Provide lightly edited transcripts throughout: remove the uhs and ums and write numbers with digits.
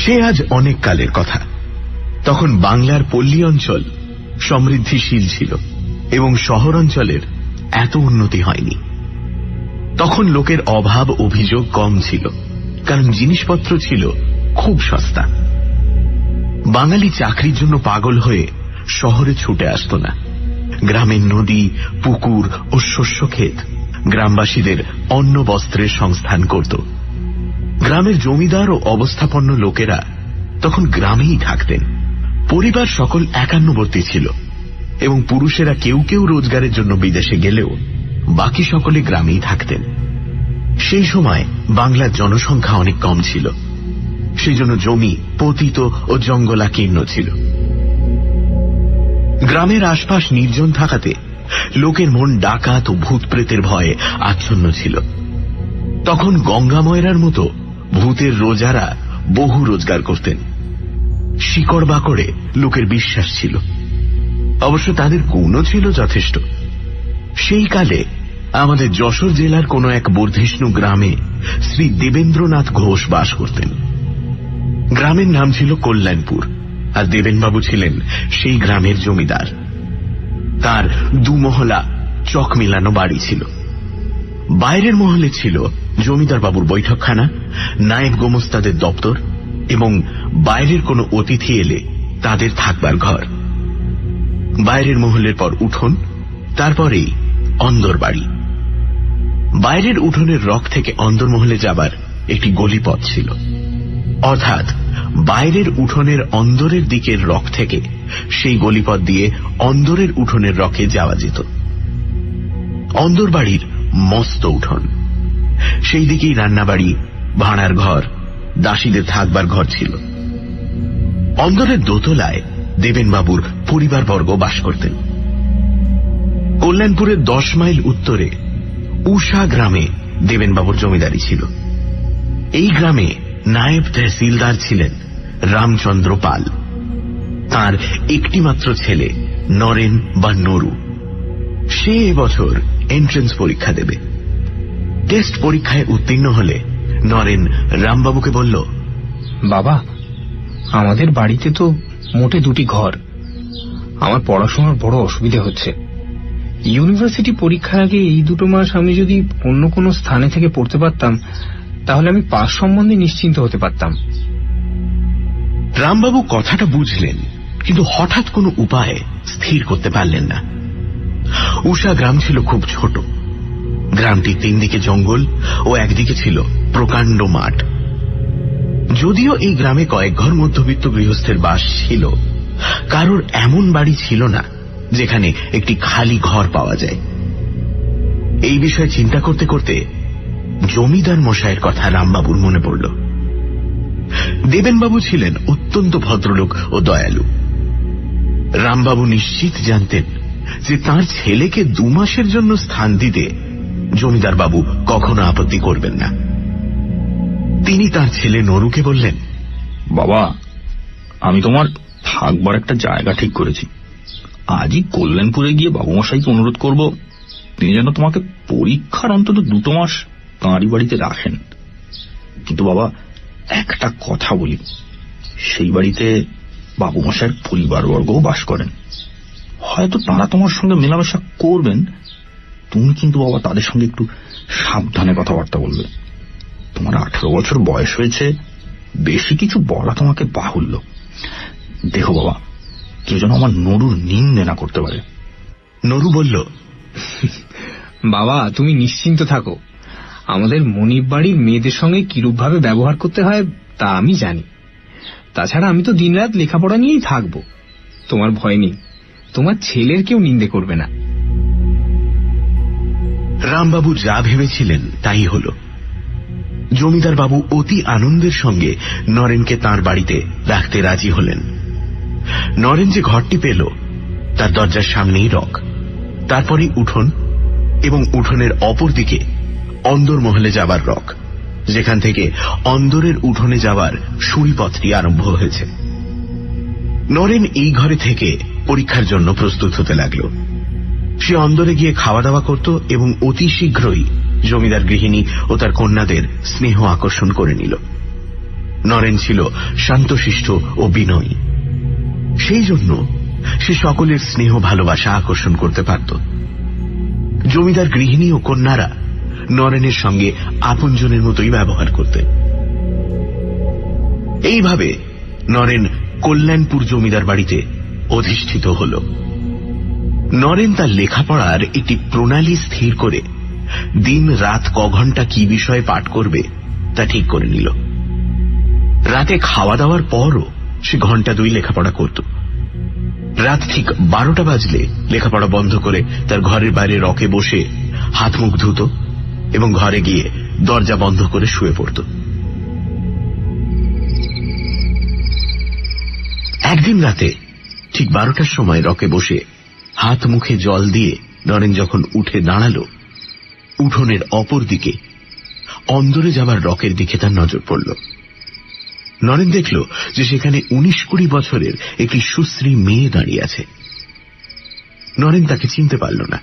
সে আজ অনেক কালের কথা। তখন বাংলার পল্লী অঞ্চল সমৃদ্ধিশীল ছিল এবং শহর অঞ্চলের এত উন্নতি হয়নি। তখন লোকের অভাব অভিযোগ কম ছিল, কারণ জিনিসপত্র ছিল খুব সস্তা। বাঙালি চাকরির জন্য পাগল হয়ে শহরে ছুটে আসত না। গ্রামের নদী, পুকুর ও শস্যক্ষেত গ্রামবাসীদের অন্ন বস্ত্রের সংস্থান করত। গ্রামের জমিদার ও অবস্থাপন্ন লোকেরা তখন গ্রামেই থাকতেন। পরিবার সকল একান্নবর্তী ছিল এবং পুরুষেরা কেউ কেউ রোজগারের জন্য বিদেশে গেলেও বাকি সকলে গ্রামেই থাকতেন। সেই সময় বাংলার জনসংখ্যা অনেক কম ছিল, সেই জন্য জমি পতিত ও জঙ্গলাকীর্ণ ছিল। গ্রামের আশপাশ নির্জন থাকাতে লোকের মন ডাকাত ও ভূত প্রেতের ভয়ে আচ্ছন্ন ছিল। তখন গঙ্গা ময়রার মতো ভূতের রোজারা বহু রোজগার করতেন। শিকড় বাকড়ে লোকের বিশ্বাস ছিল, অবশ্য তাদের গুণও ছিল যথেষ্ট। সেই কালে আমাদের যশোর জেলার কোন এক বর্ধিষ্ণু গ্রামে শ্রী দেবেন্দ্রনাথ ঘোষ বাস করতেন। গ্রামের নাম ছিল কল্যাণপুর, আর দেবেনবাবু ছিলেন সেই গ্রামের জমিদার। তার দুমহলা চক মিলানো বাড়ি ছিল। বাইরের মহলে ছিল জমিদার বাবুর বৈঠকখানা, নায়েব গোমস্তাদের দপ্তর এবং বাইরের কোনো অতিথি এলে তাদের থাকবার ঘর। বাইরের মহলের পর উঠোন, তারপরেই অন্দর বাড়ি। বাইরের উঠোনের রক থেকে অন্দরমহলে যাবার একটি গলিপথ ছিল, অর্থাৎ বাইরের উঠোনের অন্দরের দিকের রক থেকে সেই গলিপথ দিয়ে অন্দরের উঠোনের রকে যাওয়া যেত। অন্দর বাড়ির মস্ত উঠোন, সেই দিকেই রান্নাবাড়ি, ভাড়ার ঘর, দাসীদের থাকবার ঘর ছিল। অন্দরের দোতলায় দেবেনবাবুর পরিবারবর্গ বাস করতেন। কল্যাণপুরের 10 মাইল উত্তরে উষা গ্রামে দেবেনবাবুর জমিদারি ছিল। এই গ্রামে নায়েব তহসিলদার ছিলেন রামচন্দ্র পাল। তার একটি মাত্র ছেলে নরেন বা নরু। সে এবছর এন্ট্রেন্স পরীক্ষা দেবে। টেস্ট পরীক্ষায় উত্তীর্ণ হলে নরেন রামবাবুকে বলল, বাবা, আমাদের বাড়িতে তো মোটে 2টি ঘর। আমার পড়াশোনার বড় অসুবিধা হচ্ছে। ইউনিভার্সিটি পরীক্ষার আগে এই 2 মাস আমি যদি অন্য কোনো স্থানে থেকে পড়তে পারতাম, তাহলে আমি পাস সম্বন্ধে নিশ্চিন্ত হতে পারতাম। রামবাবু কথাটা বুঝলেন, কিন্তু হঠাৎ কোনো উপায়ে স্থির করতে পারলেন না। উষা গ্রাম ছিল খুব ছোট। গ্রামটির 3 দিকে জঙ্গল ও একদিকে ছিল প্রকাণ্ড মাঠ। যদিও এই গ্রামে কয়েক ঘর মধ্যবিত্ত গৃহস্থের বাস ছিল, কারোর এমন বাড়ি ছিল না যেখানে একটি খালি ঘর পাওয়া যায়। এই বিষয়ে চিন্তা করতে করতে জমিদার মশাইয়ের কথা রামবাবুর মনে পড়ল। দেবেনবাবু ছিলেন অত্যন্ত ভদ্রলোক ও দয়ালু। রামবাবু নিশ্চিত জানতেন যে তাঁর ছেলেকে 2 মাসের জন্য স্থান দিতে জমিদার বাবু কখনো আপত্তি করবেন না। তিনি তার ছেলে নরুকে বললেন, বাবা, আমি তোমার থাকবার একটা জায়গা ঠিক করেছি। আজই কল্যাণপুরে গিয়ে বাবুমশাইকে অনুরোধ করব তিনি যেন তোমাকে পরীক্ষার অন্তত 2 মাস তাঁরই বাড়িতে রাখেন। কিন্তু বাবা, একটা কথা বলি, সেই বাড়িতে বাবুমশাইয়ের পরিবারবর্গও বাস করেন। হয়তো তারা তোমার সঙ্গে মেলামেশা করবেন, তুমি কিন্তু বাবা তাদের সঙ্গে একটু সাবধানে কথাবার্তা বলবে। তোমার 18 বছর বয়স হয়েছে, বেশি কিছু বলা তোমাকে বাহুল্য। দেখো বাবা, কেউ যেন আমার নরুর নিন্দে না করতে পারে। নরু বলল, বাবা, তুমি নিশ্চিন্ত থাকো। আমাদের মনিব বাড়ির মেয়েদের সঙ্গে কিরূপ ভাবে ব্যবহার করতে হয় তা আমি জানি। তাছাড়া আমি তো দিনরাত লেখাপড়া নিয়েই থাকব। তোমার ভয় নেই, তোমার ছেলের কেউ নিন্দে করবে না। রামবাবু যা ভেবেছিলেন তাই হল। জমিদার বাবু অতি আনন্দের সঙ্গে নরেনকে তাঁর বাড়িতে রাখতে রাজি হলেন। নরেন যে ঘরটি পেল তার দরজার সামনেই রক, তারপরই উঠোন এবং উঠোনের অপর দিকে অন্দরমহলে যাবার রক, যেখান থেকে অন্দরের উঠোনে যাবার সুড়িপথটি আরম্ভ হয়েছে। নরেন এই ঘরে থেকে পরীক্ষার জন্য প্রস্তুত হতে লাগল। সে অন্দরে গিয়ে খাওয়া দাওয়া করত এবং অতি শীঘ্রই জমিদার গৃহিণী ও তার কন্যাদের স্নেহ আকর্ষণ করে নিল। নরেন ছিল শান্তশিষ্ট ও বিনয়ী। সেই জন্য সে সকলের স্নেহ ভালোবাসা আকর্ষণ করতে পারত। জমিদার গৃহিণী ও কন্যারা নরেনের সঙ্গে আপনজনের মতোই ব্যবহার করতেন। এইভাবে নরেন কল্যাণপুর জমিদার বাড়িতে অধিষ্ঠিত হল। নরেন তার লেখাপড়ার একটি প্রণালী স্থির করে দিন রাত ক ঘন্টা কি বিষয়ে পাঠ করবে তা ঠিক করে নিল। রাতে খাওয়া দাওয়ার পরও সে ঘন্টা 2 লেখাপড়া করত। রাত ঠিক 12টা বাজলে লেখাপড়া বন্ধ করে তার ঘরের বাইরে রকে বসে হাত মুখ ধুত এবং ঘরে গিয়ে দরজা বন্ধ করে শুয়ে পড়ত। একদিন রাতে ঠিক 12টার সময় রকে বসে হাত মুখে জল দিয়ে নরেন যখন উঠে দাঁড়াল, উঠোনের অপর দিকে অন্দরে যাবার রকের দিকে তার নজর পড়ল। নরেন দেখল যে সেখানে 19-20 বছরের একটি সুশ্রী মেয়ে দাঁড়িয়ে আছে। নরেন তাকে চিনতে পারল না।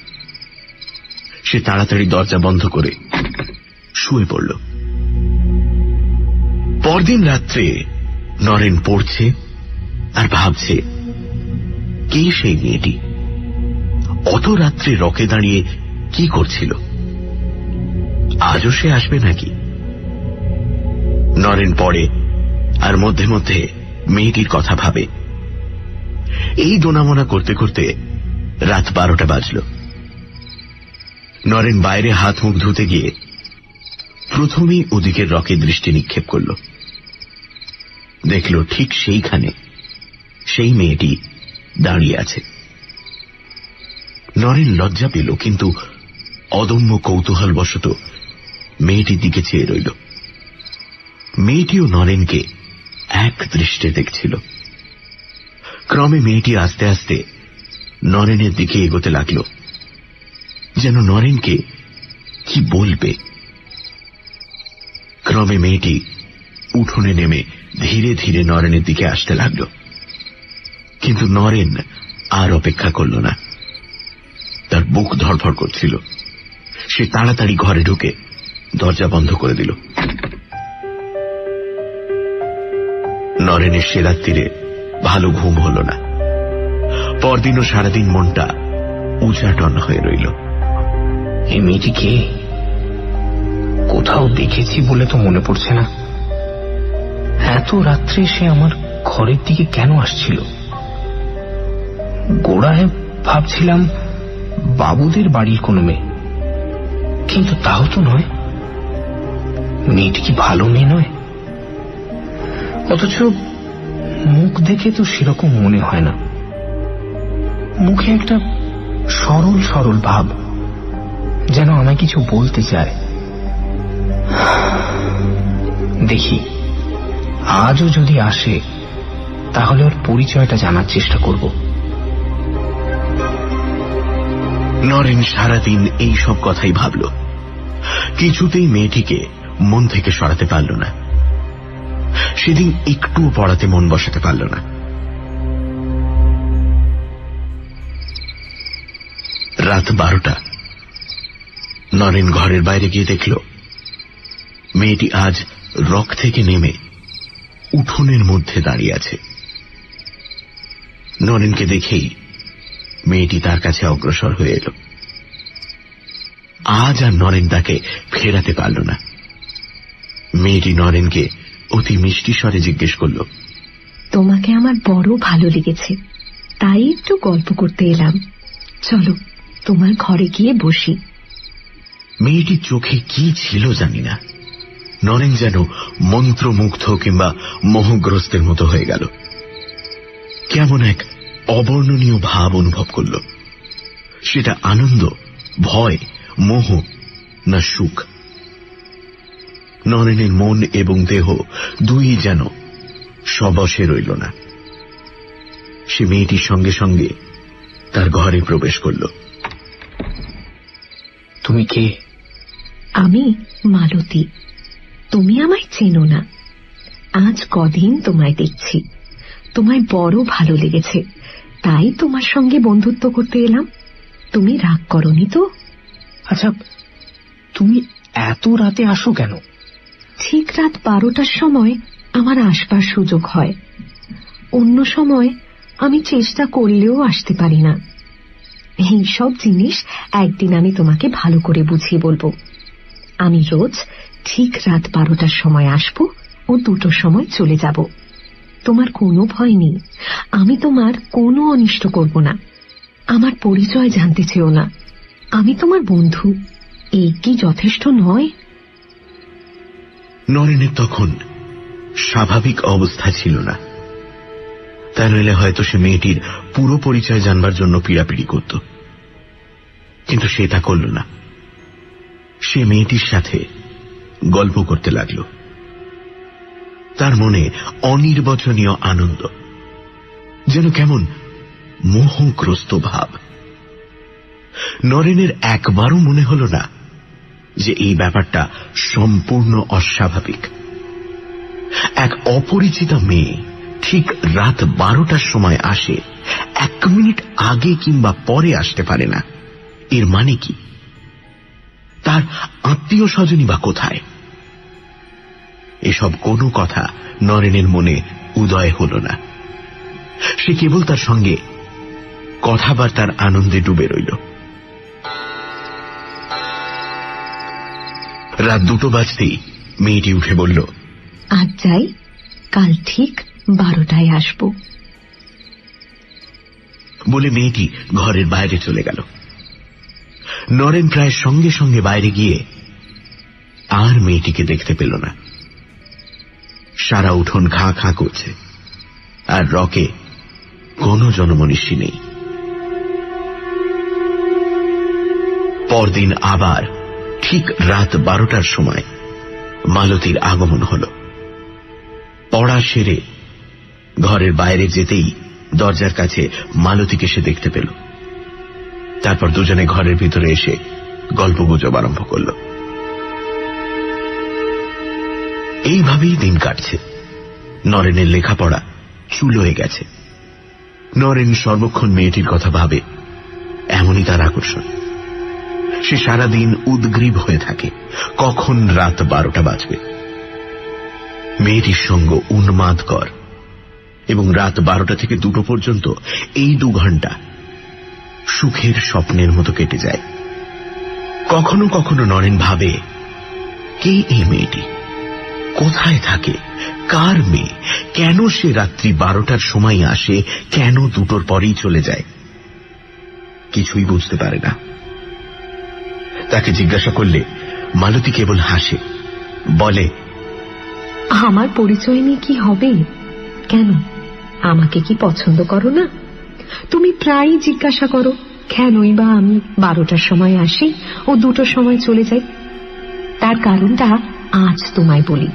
সে তাড়াতাড়ি দরজা বন্ধ করে শুয়ে পড়ল। পরদিন রাত্রে নরেন পড়ছে আর ভাবছে, কে সেই মেয়েটি? অত রাত্রে রকে দাঁড়িয়ে কি করছিল? আজও সে আসবে নাকি? নরেন পড়ে আর মধ্যে মধ্যে মেয়েটির কথা ভাবে। এই দোনামোনা করতে করতে রাত 12টা বাজল। নরেন বাইরে হাত মুখ ধুতে গিয়ে প্রথমেই ওদিকের রকে দৃষ্টি নিক্ষেপ করল। দেখল ঠিক সেইখানে সেই মেয়েটি দাঁড়িয়ে আছে। নরেন লজ্জা পেল, কিন্তু অদম্য কৌতূহলবশত মেয়েটির দিকে চেয়ে রইল। মেয়েটিও নরেনকে এক দৃষ্টে দেখছিল। ক্রমে মেয়েটি আস্তে আস্তে নরেনের দিকে এগোতে লাগল, যেন নরেনকে কি বলবে। ক্রমে মেয়েটি উঠোনে নেমে ধীরে ধীরে নরেনের দিকে আসতে লাগল, কিন্তু নরেন আর অপেক্ষা করল না। তার বুক ধড়ফড় করছিল। সে তাড়াতাড়ি ঘরে ঢুকে দরজা বন্ধ করে দিল। নরেনের সে রাত্রিরে ভালো ঘুম হল না। পরদিনও সারাদিন মনটা উচাটন হয়ে রইল। এই মেয়েটি কে? কোথাও দেখেছি বলে তো মনে পড়ছে না। এত রাত্রে সে আমার ঘরের দিকে কেন আসছিল? গোড়ায় ভাবছিলাম বাবুদের বাড়ির কোনো মেয়ে, কিন্তু তাও তো নয়। মেয়েটি কি ভালো মেয়ে নয়? অথচ মুখ দেখে তো সেরকম মনে হয় না। মুখে একটা সরল সরল ভাব, যেন আমায় কিছু বলতে চায়। দেখি আজও যদি আসে তাহলে ওর পরিচয়টা জানার চেষ্টা করব। নরেন সারাদিন এই সব কথাই ভাবল। কিছুতেই মেয়েটিকে মন থেকে সরাতে পারল না। সেদিন একটুও পড়াতে মন বসাতে পারল না। রাত 12টা। নরেন ঘরের বাইরে গিয়ে দেখল মেয়েটি আজ রক থেকে নেমে উঠোনের মধ্যে দাঁড়িয়ে আছে। নরেনকে দেখেই মেয়েটি তার কাছে অগ্রসর হয়ে এল। আজ আর নরেন তাকে ফেরাতে পারল না। মেয়েটি নরেনকে অতি মিষ্টি স্বরে জিজ্ঞেস করল, তোমাকে আমার বড় ভালো লেগেছে, তাই একটু গল্প করতে এলাম। চলো তোমার ঘরে গিয়ে বসি। মেয়েটির চোখে কি ছিল জানি না। নরেন যেন মন্ত্রমুগ্ধ কিংবা মোহগ্রস্তের মতো হয়ে গেল। কেমন এক অবর্ণনীয় ভাব অনুভব করল। সেটা আনন্দ, ভয়, মোহ না সুখ? নরেনের মন এবং দেহ দুই যেন সবশে রইল না। সে মেয়েটির সঙ্গে সঙ্গে তার ঘরে প্রবেশ করল। তুমি কে? আমি মালতী। তুমি আমায় চেনো না। আজ কদিন তোমায় দেখছি, তোমায় বড় ভালো লেগেছে, তাই তোমার সঙ্গে বন্ধুত্ব করতে এলাম। তুমি রাগ করনি তো? আচ্ছা, তুমি এত রাতে আসো কেন? ঠিক রাত 12টার সময় আমার আসবার সুযোগ হয়। অন্য সময় আমি চেষ্টা করলেও আসতে পারি না। এই সব জিনিস একদিন আমি তোমাকে ভালো করে বুঝিয়ে বলবো। আমি রোজ ঠিক রাত 12টার সময় আসবো ও 2টোর সময় চলে যাব। তোমার কোনো ভয় নেই, আমি তোমার কোনো অনিষ্ট করব না। আমার পরিচয় জানতে চেও না, আমি তোমার বন্ধু। এই কি যথেষ্ট নয়? নরেনের তখন স্বাভাবিক অবস্থা ছিল না, তা নইলে হয়তো সে মেয়েটির পুরো পরিচয় জানবার জন্য পীড়াপিড়ি করত, কিন্তু সে তা করল না। সে মেয়েটির সাথে গল্প করতে লাগল। তার মনে অনির্বচনীয় আনন্দ, যেন কেমন মোহগ্রস্ত ভাব। নরেনের একবারও মনে হল না যে এই ব্যাপারটা সম্পূর্ণ অস্বাভাবিক। এক অপরিচিতা মেয়ে ঠিক রাত 12টার সময় আসে, 1 মিনিট আগে কিংবা পরে আসতে পারে না। এর মানে কি? তার আত্মীয় স্বজনই বা কোথায়? এসব কোনো কথা নরেনের মনে উদয় হল না। সে কেবল তার সঙ্গে কথাবার্তার আনন্দে ডুবে রইল। রাত 2টো বাজতেই মেয়েটি উঠে বলল, আজ যাই, কাল ঠিক 12টায় আসব। বলে মেয়েটি ঘরের বাইরে চলে গেল। নরেন প্রায় সঙ্গে সঙ্গে বাইরে গিয়ে আর মেয়েটিকে দেখতে পেল না। সারা উঠোন খাঁ খাঁ করছে, আর রকে কোনো জনমনীষী নেই। পরদিন আবার ঠিক রাত 12টার সময় মালতীর আগমন হল। পড়া সেরে ঘরের বাইরে যেতেই দরজার কাছে মালতীকে সে দেখতে পেল। তারপর দুজনে ঘরের ভিতরে এসে গল্পগুজব আরম্ভ করল। এইভাবেই দিন কাটছে। নরেনের লেখাপড়া চুল হয়ে গেছে। নরেন সর্বক্ষণ মেয়েটির কথা ভাবে, এমনই তার আকর্ষণ। সে সারাদিন উদ্গ্রীব হয়ে থাকে কখন রাত 12টা বাজবে। মেয়েটির সঙ্গ উন্মাদকর, এবং রাত 12টা থেকে 2টো পর্যন্ত এই 2 ঘন্টা সুখের স্বপ্নের মতো কেটে যায়। কখনো কখনো নরেন ভাবে, কে এই মেয়েটি, কোথায় থাকে, কার মেয়ে, কেন সে রাত্রি 12টার সময় আসে, কেন 2টোর পরেই চলে যায়? কিছুই বুঝতে পারে না। তাকে জিজ্ঞাসা করলে মালতী কেবল হাসে, বলে, আমার পরিচয় নিয়ে কি হবে? কেন, আমাকে কি পছন্দ করো না? তুমি প্রায়ই জিজ্ঞাসা করো কেনই বা আমি 12টার সময় আসি ও 2টোর সময় চলে যাই। তার কারণটা আজ তোমায় বলি।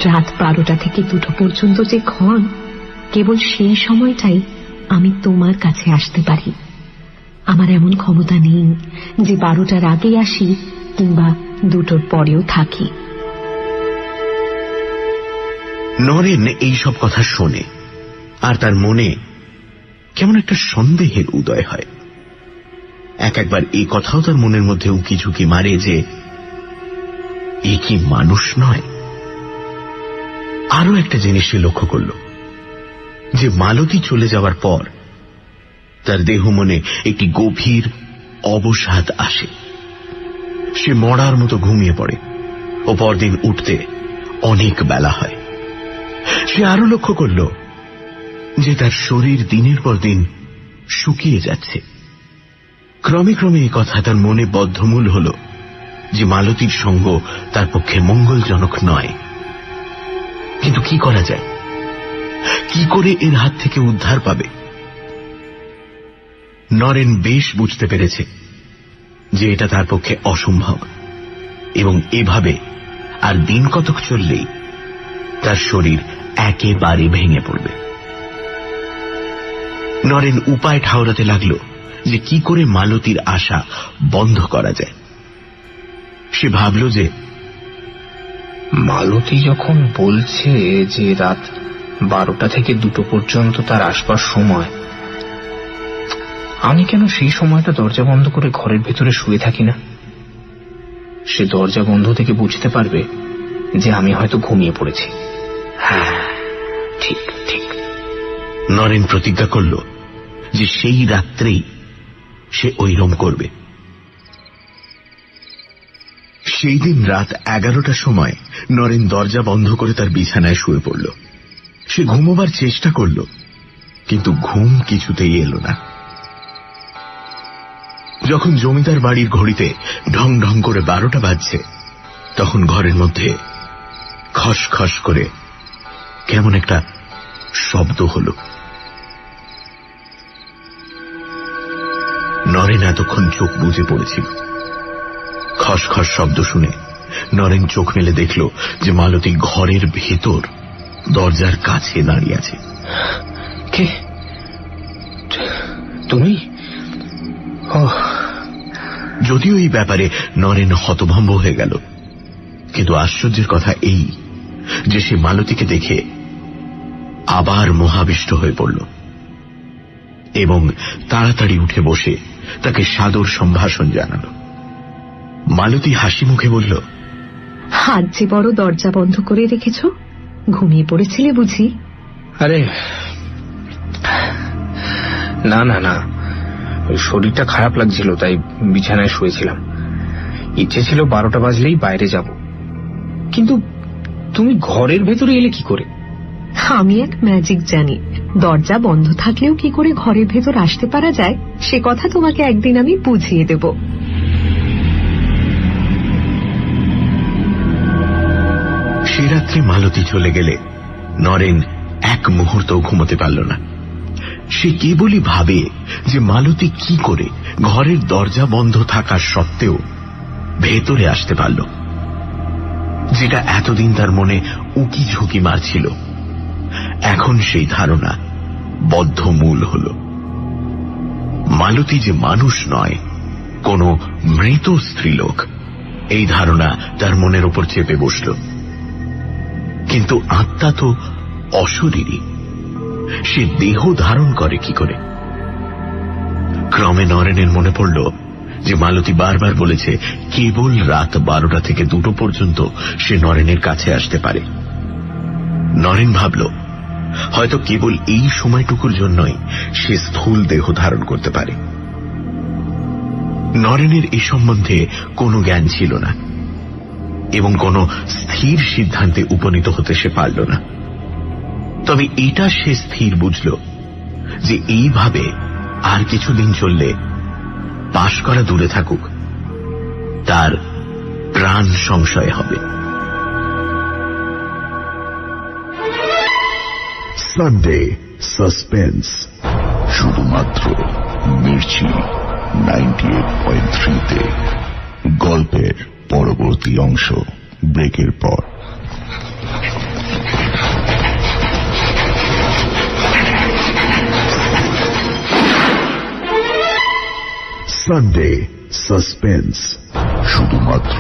রাত 12টা থেকে 2টো পর্যন্ত যে ক্ষণ, কেবল সেই সময়টাই আমি তোমার কাছে আসতে পারি। আমার এমন ক্ষমতা নেই যে 12টার আগে আসি কিংবা 2টোর পরেও থাকি। নরেন এইসব কথা শোনে, আর তার মনে কেমন একটা সন্দেহের উদয় হয়। একবার এই কথাও তার মনের মধ্যে উকি ঝুঁকি মারে যে এ কি মানুষ নয়? আরো একটা জিনিস সে লক্ষ্য করল, যে মালতী চলে যাওয়ার পর তার দেহ মনে একটি গভীর অবসাদ আসে। সে মরার মতো ঘুমিয়ে পড়ে ও পরদিন উঠতে অনেক বেলা হয়। সে আরো লক্ষ্য করল যে তার শরীর দিনের পর দিন শুকিয়ে যাচ্ছে। ক্রমে ক্রমে এই কথা তার মনে বদ্ধমূল হল যে মালতীর সঙ্গ তার পক্ষে মঙ্গলজনক নয়। কিন্তু কি করা যায়? কি করে এর হাত থেকে উদ্ধার পাবে? নরেন বেশ বুঝতে পেরেছে যে এটা তার পক্ষে অসম্ভব, এবং এভাবে আর দিন কতক চললেই তার শরীর একেবারে ভেঙে পড়বে। নরেন উপায় ঠাউরাতে লাগল যে কি করে মালতীর আশা বন্ধ করা যায়। সে ভাবল যে মালতী যখন বলছে যে রাত 12টা থেকে 2টো পর্যন্ত তার আসবার সময়, আমি কেন সেই সময়টা দরজা বন্ধ করে ঘরের ভেতরে শুয়ে থাকি না? সে দরজা বন্ধ থেকে বুঝতে পারবে যে আমি হয়তো ঘুমিয়ে পড়েছি। হ্যাঁ, ঠিক ঠিক। নরেন প্রতিজ্ঞা করল যে সেই রাত্রেই সে ঐরম করবে। সেই দিন রাত 11টার সময় নরেন দরজা বন্ধ করে তার বিছানায় শুয়ে পড়ল। সে ঘুমোবার চেষ্টা করল, কিন্তু ঘুম কিছুতেই এলো না। যখন জমিদার বাড়ির ঘড়িতে ঢং ঢং করে 12টা বাজছে, তখন ঘরের মধ্যে খসখস করে কেমন একটা শব্দ হল। নরেন এতক্ষণ চোখ বুজে পড়েছিল। খসখস শব্দ শুনে নরেন চোখ মেলে দেখল যে মালতী ঘরের ভেতর দরজার কাছে দাঁড়িয়ে আছে। কে তুমি? যদিও এই ব্যাপারে নরেন হতভম্ব হয়ে গেল, কিন্তু আশ্চর্যের কথা এই যে সে মালতীকে দেখে আবার মোহাবিষ্ট হয়ে পড়ল এবং তাড়াতাড়ি উঠে বসে তাকে সাদর সম্ভাষণ জানাল। মালতী হাসি মুখে বলল, আজ যে বড় দরজা বন্ধ করে রেখেছ, ঘুমিয়ে পড়েছিলে বুঝি? আরে না না না, শরীরটা খারাপ লাগছিল, তাই বিছানায় শুয়েছিলাম। ইচ্ছে ছিল 12টা বাজলেই বাইরে যাব, কিন্তু তুমি ঘরের ভেতরে এলে কি করে? আমি এক ম্যাজিক জানি। দরজা বন্ধ থাকলেও কি করে ঘরের ভেতর আসতে পারা যায়, সে কথা তোমাকে একদিন আমি বুঝিয়ে দেব। সে রাত্রে মালতী চলে গেলে নরেন এক মুহূর্তও ঘুমোতে পারল না। সে কেবলই ভাবে যে মালতী কি করে ঘরের দরজা বন্ধ থাকা সত্ত্বেও ভেতরে আসতে পারল, যেটা এতদিন তার মনে উকি ঝুঁকি মারছিল। এখন সেই ধারণা বদ্ধমূল হল। মালতী যে মানুষ নয়, কোন মৃত স্ত্রীলোক, এই ধারণা তার মনের ওপর চেপে বসল। কিন্তু আত্মা তো অশরীরী, সে দেহ ধারণ করে কি করে? ক্রমে নরেনের মনে পড়ল যে মালতী বারবার বলেছে কেবল রাত 12টা থেকে 2টো পর্যন্ত সে নরেনের কাছে আসতে পারে। নরেন ভাবল, হয়তো কেবল এই সময়টুকুর জন্যই সে স্থূল দেহ ধারণ করতে পারে। নরেনের এ সম্বন্ধে কোনো জ্ঞান ছিল না এবং কোনো স্থির সিদ্ধান্তে উপনীত হতে সে পারল না। তবে এটা সে স্থির বুঝল যে এইভাবে আর কিছুদিন চললে, পাশ করা দূরে থাকুক, তার প্রাণ সংশয় হবে। সানডে সাসপেন্স, শুধুমাত্র মির্চি 98.3-তে। গল্পের পরবর্তী অংশ ব্রেকের পর। সানডে সাসপেন্স, শুধুমাত্র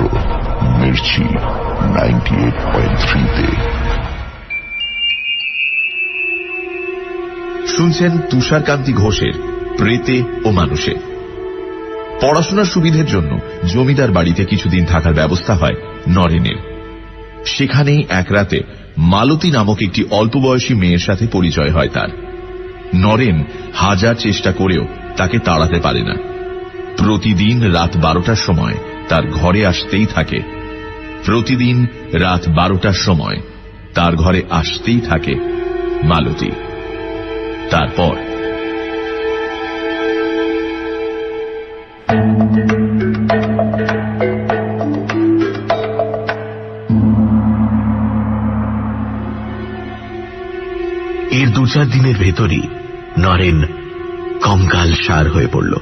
মির্চি 98.3-তে। শুনছেন তুষারকান্তি ঘোষের প্রেতে ও মানুষে। পড়াশোনার সুবিধের জন্য জমিদার বাড়িতে কিছুদিন থাকার ব্যবস্থা হয় নরেনের। সেখানেই এক রাতে মালতী নামক একটি অল্প বয়সী মেয়ের সাথে পরিচয় হয় তার। নরেন হাজার চেষ্টা করেও তাকে তাড়াতে পারে না। প্রতিদিন রাত 12টার সময় তার ঘরে আসতেই থাকে। প্রতিদিন রাত 12টার সময় তার ঘরে আসতেই থাকে মালতী। তারপর এর 2-4 দিনের ভেতরই নরেন কঙ্কাল সার হয়ে পড়ল।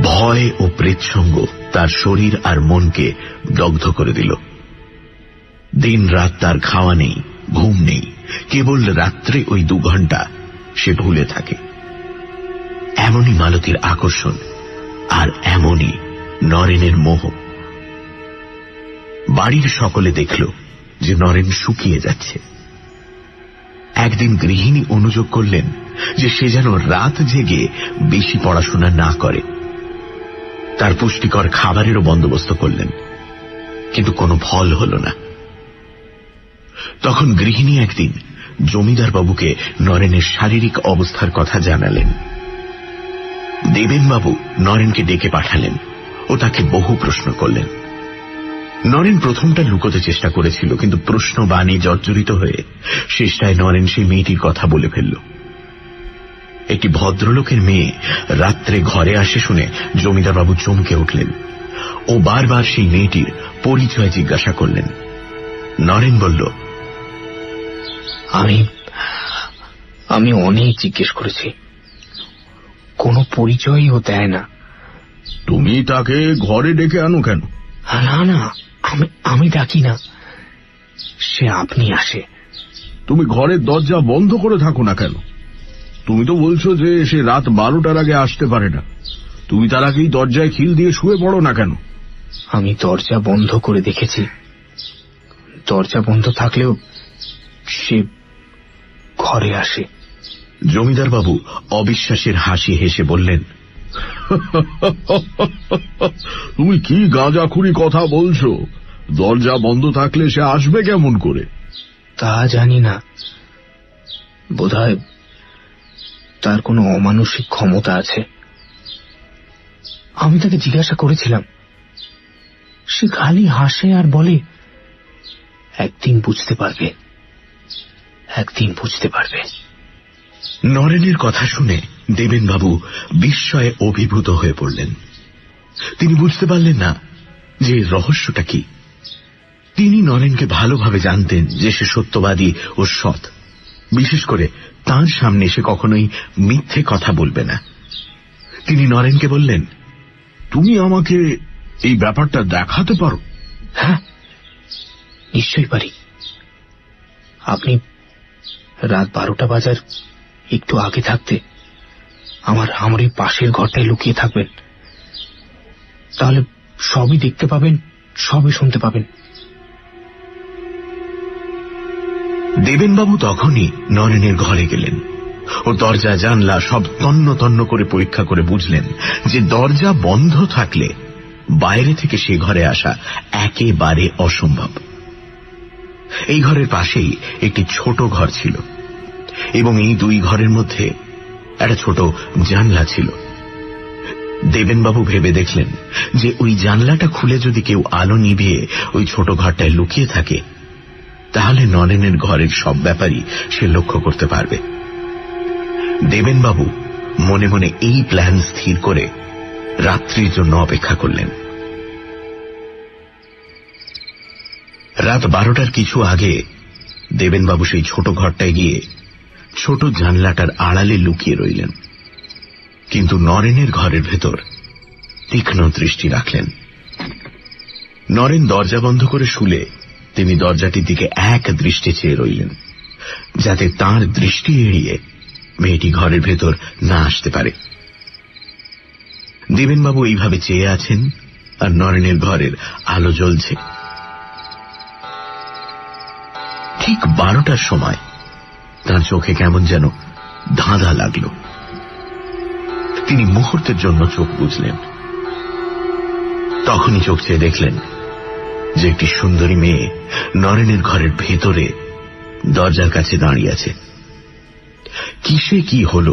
ভয় ও প্রেতসঙ্গ তার শরীর আর মনকে দগ্ধ করে দিল। দিন রাত তার খাওয়া নেই, ঘুম নেই, কেবল রাত্রে ওই 2 ঘন্টা সে ভুলে থাকে। এমনই মালতীর আকর্ষণ, আর এমনই নরেনের মোহ। বাড়ির সকলে দেখল যে নরেন শুকিয়ে যাচ্ছে। একদিন গৃহিণী অনুযোগ করলেন যে সে যেন রাত জেগে বেশি পড়াশোনা না করে। তার পুষ্টিকর খাবারেরও বন্দোবস্ত করলেন, কিন্তু কোনো ফল হল না। তখন গৃহিণী একদিন জমিদার বাবুকে নরেনের শারীরিক অবস্থার কথা জানালেন। দেবেনবাবু নরেনকে ডেকে পাঠালেন ও তাকে বহু প্রশ্ন করলেন। নরেন প্রথমটা লুকোতে চেষ্টা করেছিল, কিন্তু প্রশ্ন বাণী জর্জরিত হয়ে শেষটায় নরেন সেই মেয়েটির কথা বলে ফেলল। একটি ভদ্রলোকের মেয়ে রাত্রে ঘরে আসে শুনে জমিদারবাবু চমকে উঠলেন ও বারবার সেই মেয়েটির পরিচয় জিজ্ঞাসা করলেন। নরেন বলল, আমি অনেক জিজ্ঞেস করেছি, কোনো পরিচয়ই ও দেয় না। তুমি তাকে ঘরে ডেকে আনো কেন? না না, আমি ডাকি না, সে আপনি আসে। তুমি ঘরের দরজা বন্ধ করে থাকো না কেন? তুমি তো বলছো যে সে রাত 12টার আগে আসতে পারে না। তুমি তার আগেই দরজায় খিল দিয়ে শুয়ে পড়ো না কেন? আমি দরজা বন্ধ করে দেখেছি, দরজা বন্ধ থাকলেও সে ঘরে আসে। জমিদারবাবু অবিশ্বাসের হাসি হেসে বললেন, তুমি কি গাঁজাখুরি কথা বলছো? দরজা বন্ধ থাকলে সে আসবে কেমন করে? তা জানি না, বোধহয় তার কোনো অমানসিক ক্ষমতা আছে। আমি তাকে জিজ্ঞাসা করেছিলাম, সে খালি হাসে আর বলে, একদিন বুঝতে পারবে, একদিন বুঝতে পারবে। নরেনের কথা শুনে দেবেনবাবু বিস্ময়ে অভিভূত হয়ে পড়লেন। তিনি বুঝতে পারলেন না যে রহস্যটা কি। তিনি নরেনকে ভালোভাবে জানতেন যে সে সত্যবাদী ও সৎ। বিশেষ করে তার সামনে সে কখনোই মিথ্যে কথা বলবে না। তিনি নরেনকে বললেন, তুমি আমাকে এই ব্যাপারটা দেখাতে পারো? হ্যাঁ, নিশ্চয়ই পারি। আপনি রাত 12টা বাজার একটু আগে থাকতে আমার এই পাশের ঘরটায় লুকিয়ে থাকবেন, তাহলে সবই দেখতে পাবেন, সবই শুনতে পাবেন। দেবেনবাবু তখনই নরেনের ঘরে গেলেন ও দরজা জানলা সব তন্ন তন্ন করে পরীক্ষা করে বুঝলেন যে দরজা বন্ধ থাকলে বাইরে থেকে সে ঘরে আসা একেবারে অসম্ভব। এই ঘরের পাশেই একটি ছোট ঘর ছিল এবং এই দুই ঘরের মধ্যে একটা ছোট জানলা ছিল। দেবেনবাবু ভেবে দেখলেন যে ওই জানলাটা খুলে যদি কেউ আলো নিভিয়ে ওই ছোট ঘরটায় লুকিয়ে থাকে, তাহলে নরেনের ঘরের সব ব্যাপারই সে লক্ষ্য করতে পারবে। দেবেনবাবু মনে মনে এই প্ল্যান স্থির করে রাত্রির জন্য অপেক্ষা করলেন। রাত 12টার কিছু আগে দেবেনবাবু সেই ছোট ঘরটায় গিয়ে ছোট জানলাটার আড়ালে লুকিয়ে রইলেন, কিন্তু নরেনের ঘরের ভেতর তীক্ষ্ণ দৃষ্টি রাখলেন। নরেন দরজা বন্ধ করে শুলে তিনি দরজাটির দিকে এক দৃষ্টি চেয়ে রইলেন, যাতে তাঁর দৃষ্টি এড়িয়ে মেয়েটি ঘরের ভেতর না আসতে পারে। দেবেনবাবু এইভাবে চেয়ে আছেন আর নরেনের ঘরের আলো জ্বলছে। ঠিক 12টার সময় তাঁর চোখে কেমন যেন ধাঁধা লাগল। তিনি মুহূর্তের জন্য চোখ বুজলেন। তখনই চোখ চেয়ে দেখলেন যে একটি সুন্দরী মেয়ে নরেনের ঘরের ভেতরে দরজার কাছে দাঁড়িয়ে আছে। কিসে কি হল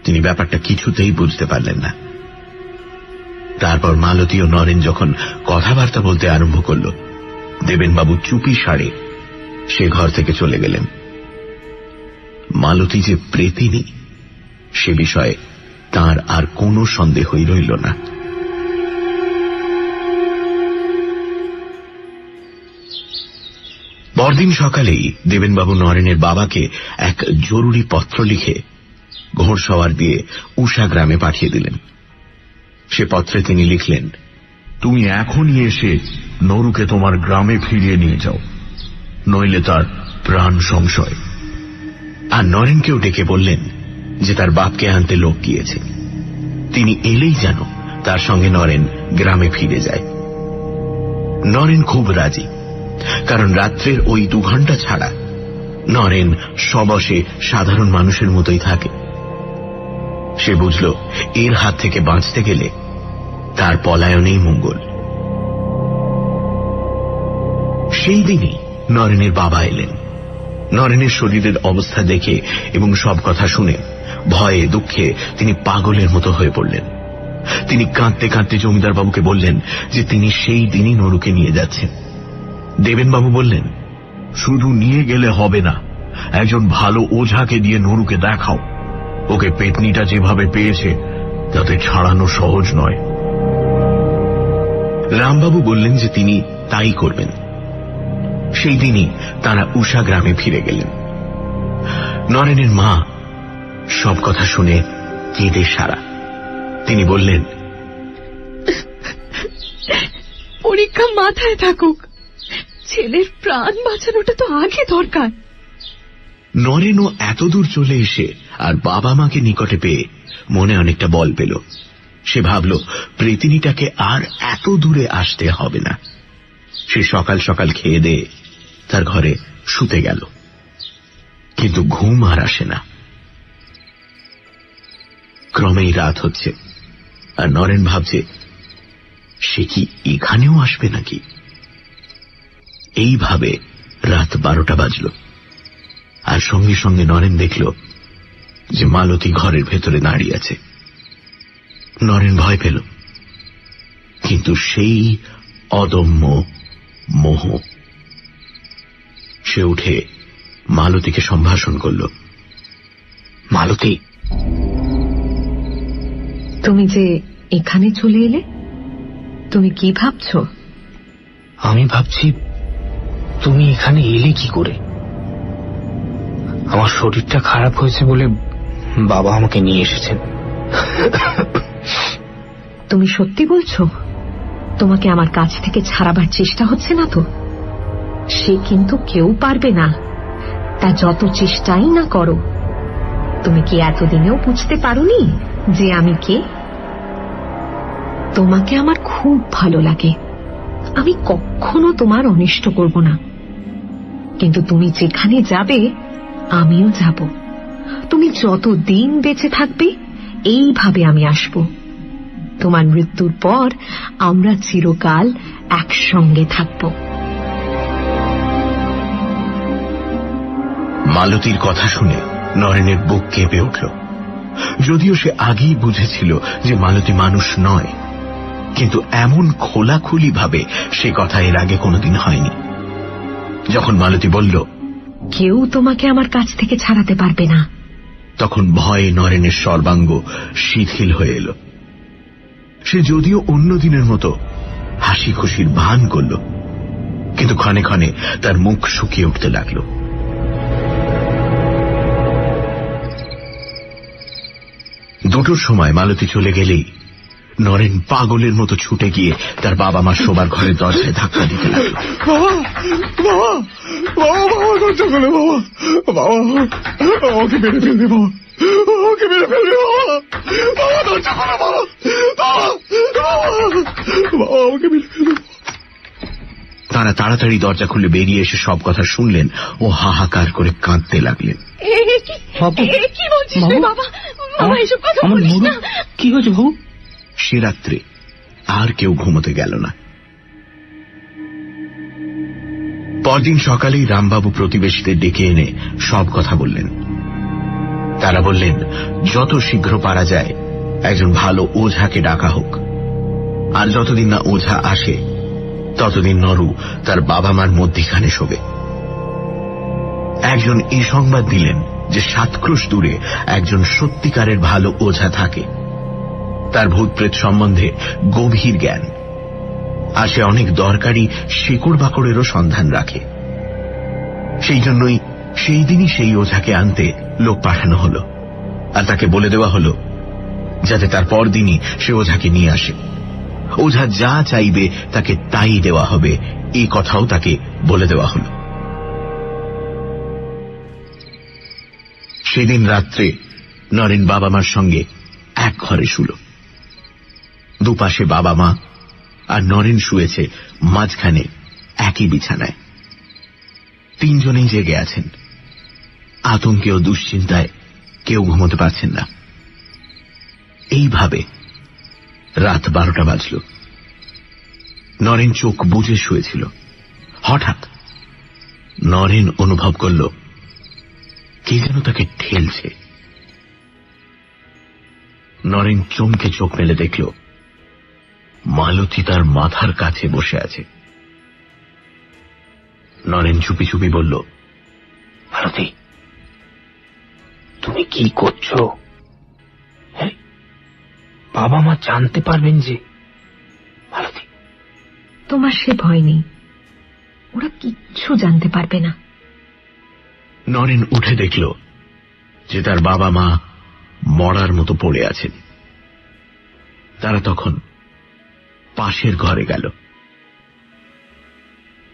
তিনি ব্যাপারটা কিছুতেই বুঝতে পারলেন না। তারপর মালতী ও নরেন যখন কথাবার্তা বলতে আরম্ভ করল, দেবেনবাবু চুপি সারে সে ঘর থেকে চলে গেলেন। মালতী যে প্রেতিনী সে বিষয়ে তার আর কোনো সন্দেহই রইল না। পরদিন সকালেই দেবেনবাবু নরেনের বাবাকে এক জরুরি পত্র লিখে ঘোড়সওয়ার দিয়ে উষা গ্রামে পাঠিয়ে দিলেন। সে পত্রে তিনি লিখলেন, তুমি এখনই এসে নরুকে তোমার গ্রামে ফিরিয়ে নিয়ে যাও, নইলে তার প্রাণ সংশয়। আর নরেনকেও ডেকে বললেন যে তার বাপকে আনতে লোক গিয়েছে, তিনি এলেই যেন তার সঙ্গে নরেন গ্রামে ফিরে যায়। নরেন খুব রাজি, কারণ রাত্রের ওই 2 ঘন্টা ছাড়া নরেন সবশে সাধারণ মানুষের মতোই থাকে। সে বুঝল এর হাত থেকে বাঁচতে গেলে তার পলায়নেই মঙ্গল। সেই দিনই নরেনের বাবা এলেন। নরেনের শরীরের অবস্থা দেখে এবং সব কথা শুনে ভয়ে দুঃখে তিনি পাগলের মতো হয়ে পড়লেন। তিনি কাঁদতে কাঁদতে জমিদার বাবুকে বললেন যে তিনি সেই দিনই নরুকে নিয়ে যাচ্ছেন। দেবেনবাবু বললেন, শুধু নিয়ে গেলে হবে না, একজন ভালো ওঝাকে দিয়ে নরুকে দেখাও। ওকে পেতনিটা যেভাবে পেয়েছে তাতে ছাড়ানো সহজ নয়। রামবাবু বললেন যে তিনি তাই করবেন। সেই দিনই তারা উষা গ্রামে ফিরে গেলেন। নরেনের মা সব কথা শুনে কেঁদে সারা। তিনি বললেন, পরীক্ষা মাথায় থাকুক, ছেলের প্রাণ বাঁচানোটা তো আগে দরকার। নরেনও এত দূর চলে এসে আর বাবা মাকে নিকটে পেয়ে মনে অনেকটা বল পেল। সে ভাবল প্রেতিনীটাকে আর এত দূরে আসতে হবে না। সে সকাল সকাল খেয়ে দিয়ে তার ঘরে শুতে গেল, কিন্তু ঘুম আর আসে না। ক্রমেই রাত হচ্ছে, আর নরেন ভাবছে সে কি এখানেও আসবে নাকি। এইভাবে রাত 12টা বাজল, আর সঙ্গে সঙ্গে নরেন দেখল যে মালতী ঘরের ভেতরে দাঁড়িয়ে আছে। নরেন ভয় পেল, কিন্তু সেই অদম্য মোহ। সে উঠে মালতীকে সম্ভাষণ করল। মালতী, তুমি যে এখানে চলে এলে, তুমি কি ভাবছ? আমি ভাবছি তুমি এখানে এলে কি করে। আমার শরীরটা খারাপ হয়েছে বলে বাবা আমাকে নিয়ে এসেছেন। তুমি সত্যি বলছো? তোমাকে আমার কাছ থেকে ছাড়াবার চেষ্টা হচ্ছে না তো? সে কিন্তু কেউ পারবে না, তা যত চেষ্টাই না করো। তুমি কি এতদিনেও বুঝতে পারোনি যে আমি কে? তোমাকে আমার খুব ভালো লাগে, আমি কখনো তোমার অনিষ্ট করব না। কিন্তু তুমি যেখানে যাবে আমিও যাব। তুমি যত দিন বেঁচে থাকবে এইভাবে আমি আসব। তোমার মৃত্যুর পর আমরা চিরকাল একসঙ্গে থাকব। মালতীর কথা শুনে নরেনের বুক কেঁপে উঠল। যদিও সে আগেই বুঝেছিল যে মালতী মানুষ নয়, কিন্তু এমন খোলাখুলি ভাবে সে কথা এর আগে কোনোদিন হয়নি। যখন মালতী বলল, কেউ তোমাকে আমার কাছ থেকে ছাড়াতে পারবে না, তখন ভয়ে নরেনের সর্বাঙ্গ শিথিল হয়ে এলো। সে যদিও অন্য দিনের মতো হাসি খুশির ভান করল, কিন্তু ক্ষণে ক্ষণে তার মুখ শুকিয়ে উঠতে লাগল। দুটোর সময় মালতী চলে গেলেই নরেন পাগলের মতো ছুটে গিয়ে তার বাবা মা শোবার ঘরের দরজায় ধাক্কা দিতে লাগলো। আমাকে মেরে ফেলবে বাবা, আমাকে মেরে ফেলবে বাবা, বাবা দরজা খোলো বাবা, আমাকে মেরে ফেলবে। তারা তাড়াতাড়ি দরজা খুলে বেরিয়ে এসে সব কথা শুনলেন ও হাহাকার করে কাঁদতে লাগলেন। কি বলছিস বাবা? এসব কথা বলিস না। কি হয়েছে বাবু? সে রাত্রে আর কেউ ঘুমোতে গেল না। পরদিন সকালেই রামবাবু প্রতিবেশীদের ডেকে এনে সব কথা বললেন। তারা বললেন যত শীঘ্র পারা যায় একজন ভালো ওঝাকে ডাকা হোক, আর যতদিন না ওঝা আসে ততদিন নরু তার বাবা মার মধ্যিখানে শোবে। একজন এই সংবাদ দিলেন যে 7 ক্রোশ দূরে একজন সত্যিকারের ভালো ওঝা থাকে। তার ভূতপ্রেত সম্বন্ধে গভীর জ্ঞান, আর সে অনেক দরকারি শেকড় বাকড়েরও সন্ধান রাখে। সেই জন্যই সেই দিনই সেই ওঝাকে আনতে লোক পাঠানো হলো, আর তাকে বলে দেওয়া হলো যাতে তার পরদিনই সে ওঝাকে নিয়ে আসে। ওঝা যা চাইবে তাকে তাই দেওয়া হবে, এই কথাও তাকে বলে দেওয়া হলো। সেদিন রাত্রে নরেন বাবা মার সঙ্গে এক ঘরে শুল। দুপাশে বাবা মা, আর নরেন শুয়েছে মাঝখানে একই বিছানায়। 3 জনেই জেগে আছেন। আতঙ্কে ও দুশ্চিন্তায় কেউ ঘুমোতে পারছেন না। এইভাবে রাত 12টা বাজল। নরেন চোখ বুজে শুয়েছিল। হঠাৎ নরেন অনুভব করল কে যেন তাকে ঠেলছে। নরেন চমকে চোখ মেলে দেখল মালতী তার মাথার কাছে বসে আছে। নরেন চুপি চুপি বলল, মালতী, তুমি কি করছো? বাবা মা জানতে পারবেন যে? মালতী, তোমার সে ভয় নেই, ওরা কিচ্ছু জানতে পারবে না। নরেন উঠে দেখল যে তার বাবা মা মরার মতো পড়ে আছেন। তারা তখন পাশের ঘরে গেল।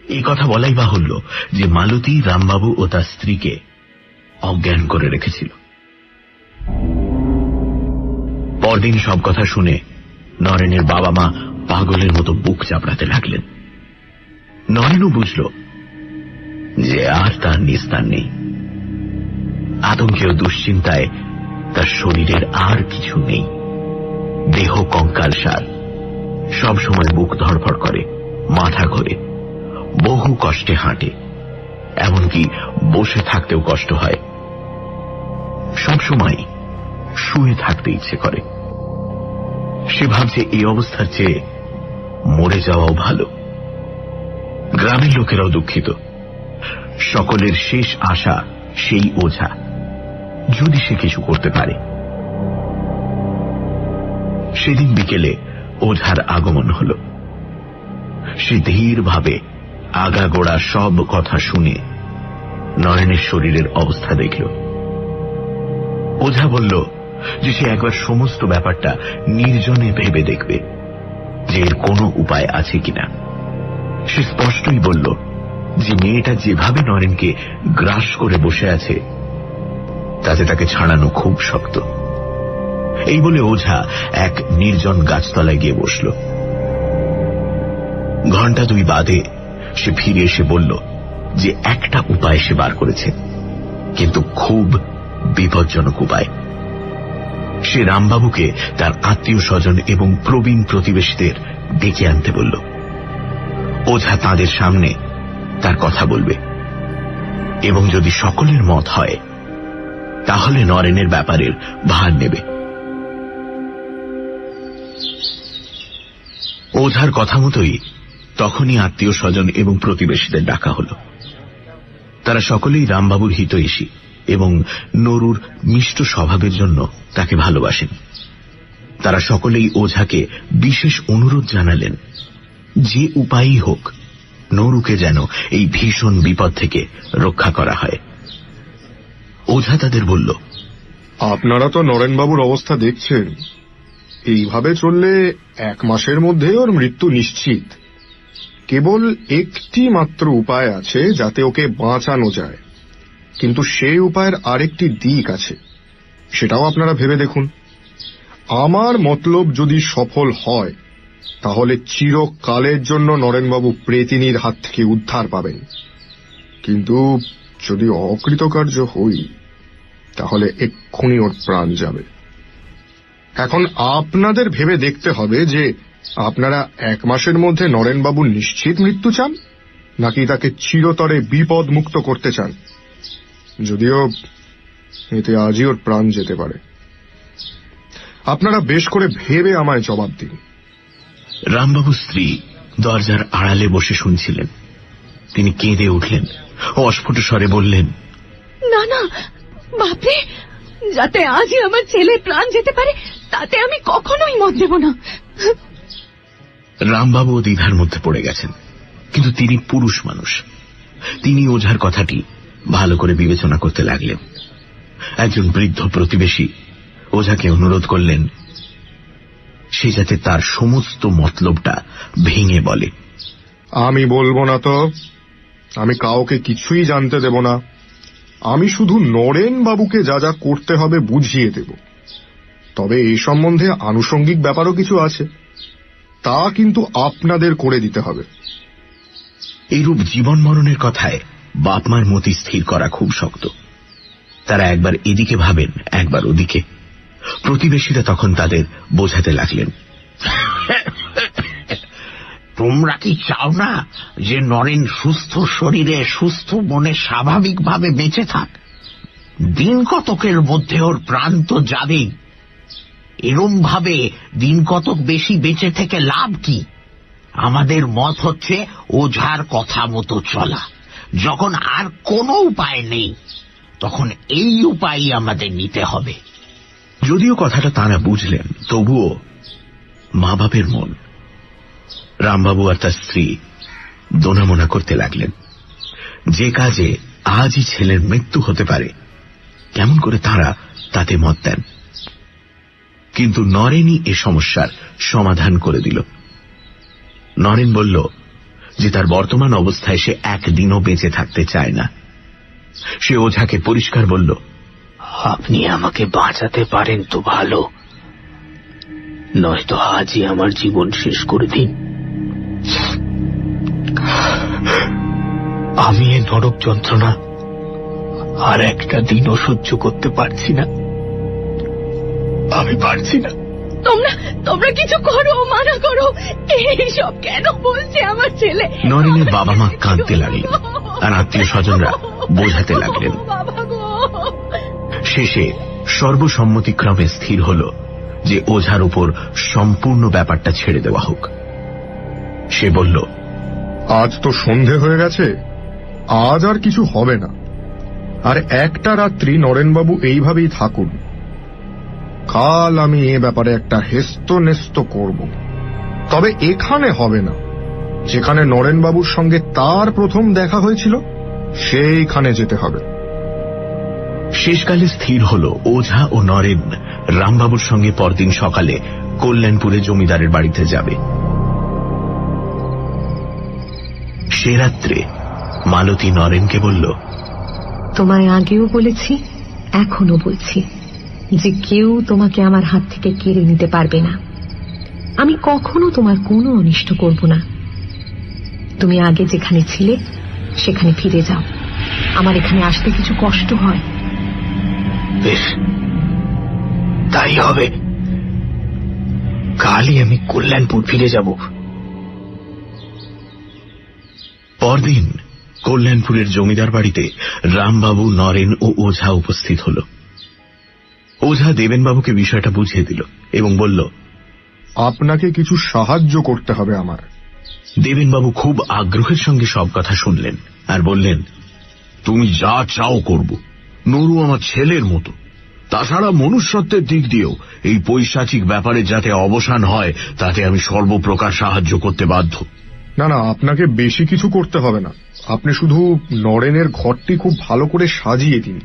এই কথা বলাই বাহুল্য যে মালতী রামবাবু ও তার স্ত্রীকে অজ্ঞান করে রেখেছিল। পরদিন সব কথা শুনে নরেনের বাবা মা পাগলের মতো বুক চাপড়াতে লাগলেন। নরেনও বুঝল যে আর তার নিস্তার নেই। আতঙ্কে ও দুশ্চিন্তায় তার শরীরের আর কিছু নেই। দেহ কঙ্কালসার, সব সময় বুক ধড়ফড় করে, মাথা ঘোরে, বহু কষ্টে হাঁটে, এমনকি বসে থাকতেও কষ্ট হয়। সব সময় শুয়ে থাকতে ইচ্ছে করে। সে ভাবছে এই অবস্থার চেয়ে মরে যাওয়াও ভালো। গ্রামের লোকেরাও দুঃখিত। সকলের শেষ আশা সেই ওঝা, যদি সে কিছু করতে পারে। সেদিন বিকেলে ওঝার আগমন হল। সে ধীরভাবে আগাগোড়া সব কথা শুনে নরেনের শরীরের অবস্থা দেখল। ওঝা বলল যে সে একবার সমস্ত ব্যাপারটা নির্জনে ভেবে দেখবে যে এর কোনো উপায় আছে কিনা। সে স্পষ্টই বলল যে মেয়েটা যেভাবে নরেনকে গ্রাস করে বসে আছে তাতে তাকে ছাড়ানো খুব শক্ত। এই বলে ওঝা এক নির্জন গাছতলায় গিয়ে বসল। ঘণ্টা 2 বাদে সে ফিরে এসে বলল যে একটা উপায় সে বার করেছে, কিন্তু খুব বিপজ্জনক উপায়। সে রামবাবুকে তার আত্মীয় স্বজন এবং প্রবীণ প্রতিবেশীদের ডেকে আনতে বলল। ওঝা তাদের সামনে তার কথা বলবে এবং যদি সকলের মত হয় তাহলে নরেনের ব্যাপারের ভার নেবে। ওঝার কথা মতোই তখনই আত্মীয় স্বজন এবং প্রতিবেশীদের ডাকা হল। তারা সকলেই রামবাবুর হিতৈষী এবং নরুর মিষ্ট স্বভাবের জন্য তাকে ভালোবাসেন। তারা সকলেই ওঝাকে বিশেষ অনুরোধ জানালেন যে উপায়ই হোক নরুকে যেন এই ভীষণ বিপদ থেকে রক্ষা করা হয়। ওঝা তাদের বলল, আপনারা তো নরেনবাবুর অবস্থা দেখছেন। এইভাবে চললে 1 মাসের মধ্যে ওর মৃত্যু নিশ্চিত। কেবল একটি মাত্র উপায় আছে যাতে ওকে বাঁচানো যায়, কিন্তু সেই উপায়ের আরেকটি দিক আছে, সেটাও আপনারা ভেবে দেখুন। আমার মতলব যদি সফল হয় তাহলে চিরকালের জন্য নরেনবাবু প্রেতিনীর হাত থেকে উদ্ধার পাবেন, কিন্তু যদি অকৃতকার্য হই তাহলে এক্ষুনি ওর প্রাণ যাবে। এখন আপনাদের ভেবে দেখতে হবে যে আপনারা 1 মাসের মধ্যে নরেনবাবুর নিশ্চিত মৃত্যু চান নাকি তাকে চিরতরে বিপদ মুক্ত করতে চান, যদিও এতে আজই ওর প্রাণ যেতে পারে। আপনারা বেশ করে ভেবে আমায় জবাব দিন। রামবাবুর স্ত্রী দরজার আড়ালে বসে শুনছিলেন। তিনি কেঁদে উঠলেন ও অস্ফুট স্বরে বললেন, না না বাপরে, যাতে আজই আমার ছেলের প্রাণ যেতে পারে তাতে আমি কখনোই মত দেব না। রামবাবু দ্বিধার মধ্যে পড়ে গেছেন, কিন্তু তিনি পুরুষ মানুষ। তিনি ওঝার কথাটি ভালো করে বিবেচনা করতে লাগলেন। একজন বৃদ্ধ প্রতিবেশী ওঝাকে অনুরোধ করলেন সে যাতে তার সমস্ত মতলবটা ভেঙে বলে। আমি বলবো না তো, আমি কাউকে কিছুই জানতে দেব না। আমি শুধু নরেন বাবুকে যা যা করতে হবে বুঝিয়ে দেব। তবে এই সম্বন্ধে আনুষঙ্গিক ব্যাপারও কিছু আছে, তা কিন্তু আপনাদের করে দিতে হবে। এইরূপ জীবন মরণের কথায় বাপ মার মতি স্থির করা খুব শক্ত। তারা একবার এদিকে ভাবেন, একবার ওদিকে। প্রতিবেশীরা তখন তাদের বোঝাতে লাগলেন, তোমরা কি চাও না যে নরেন সুস্থ শরীরে সুস্থ মনে স্বাভাবিকভাবে বেঁচে থাক? দিন কতকের মধ্যে ওর প্রাণ তো যাবেই। এরম ভাবে দিন কতক বেশি বেঁচে থেকে লাভ কি? আমাদের মত হচ্ছে ওঝার কথা মতো চলা। যখন আর কোনো উপায় নেই, তখন এই উপায় আমাদের নিতে হবে। যদিও কথাটা তারা বুঝলেন, তবুও মা বাপের মন। রামবাবু আর তার স্ত্রী দোনামোনা করতে লাগলেন। যে কাজে আজই ছেলের মৃত্যু হতে পারে, কেমন করে তারা তাতে মত দেন। কিন্তু নরেনই এ সমস্যার সমাধান করে দিল। নরেন বলল যে তার বর্তমান অবস্থায় সে একদিনও বেঁচে থাকতে চায় না। সে ওঝাকে পরিষ্কার বলল, আপনি আমাকে বাঁচাতে পারেন তো ভালো, নয়তো আজই আমার জীবন শেষ করে দিন। আমি এ নরক যন্ত্রণা আর একটা দিনও সহ্য করতে পারছি না। আমি পারছি না। তোমরা কিছু করো, মানা করো। এইসব কেন বলছে আমার ছেলে? নরেনের বাবা মা কাঁদতে লাগলেন, আর আত্মীয় স্বজনরা বোঝাতে লাগলেন। শেষে সর্বসম্মতিক্রমে স্থির হল যে ওঝার উপর সম্পূর্ণ ব্যাপারটা ছেড়ে দেওয়া হোক। সে বলল, আজ তো সন্ধে হয়ে গেছে, আজ আর কিছু হবে না। আর একটা রাত্রি নরেনবাবু এইভাবেই থাকুন। কাল আমি এ ব্যাপারে একটা হেস্ত নেস্ত করব। তবে এখানে হবে না, যেখানে নরেনবাবুর সঙ্গে তার প্রথম দেখা হয়েছিল সেইখানে যেতে হবে। শেষকালে স্থির হল ওঝা ও নরেন রামবাবুর সঙ্গে পরদিন সকালে কল্যাণপুরে জমিদারের বাড়িতে যাবে। সে রাত্রে মালতী নরেনকে বলল, তোমায় আগেও বলেছি, এখনো বলছি, যে কেউ তোমাকে আমার হাত থেকে কেড়ে নিতে পারবে না। আমি কখনো তোমার কোনো অনিষ্ট করব না। তুমি আগে যেখানে ছিলে সেখানে ফিরে যাও। আমার এখানে আসতে কিছু কষ্ট হয়। বেশ, তাই হবে। কালই আমি কল্যাণপুর ফিরে যাব। পরদিন কল্যাণপুরের জমিদার বাড়িতে রামবাবু, নরেন ও ওঝা উপস্থিত হল। ওঝা দেবেনবাবুকে বিষয়টা বুঝিয়ে দিল এবং বলল, আপনাকে কিছু সাহায্য করতে হবে আমার। দেবেনবাবু খুব আগ্রহের সঙ্গে সব কথা শুনলেন আর বললেন, তুমি যা চাও করব। নরু আমার ছেলের মতো। তাছাড়া মনুষ্যত্বের দিক দিয়েও এই পৈশাচিক ব্যাপারে যাতে অবসান হয়, তাতে আমি সর্বপ্রকার সাহায্য করতে বাধ্য। না না, আপনাকে বেশি কিছু করতে হবে না। আপনি শুধু নরেনের ঘরটি খুব ভালো করে সাজিয়ে দিন।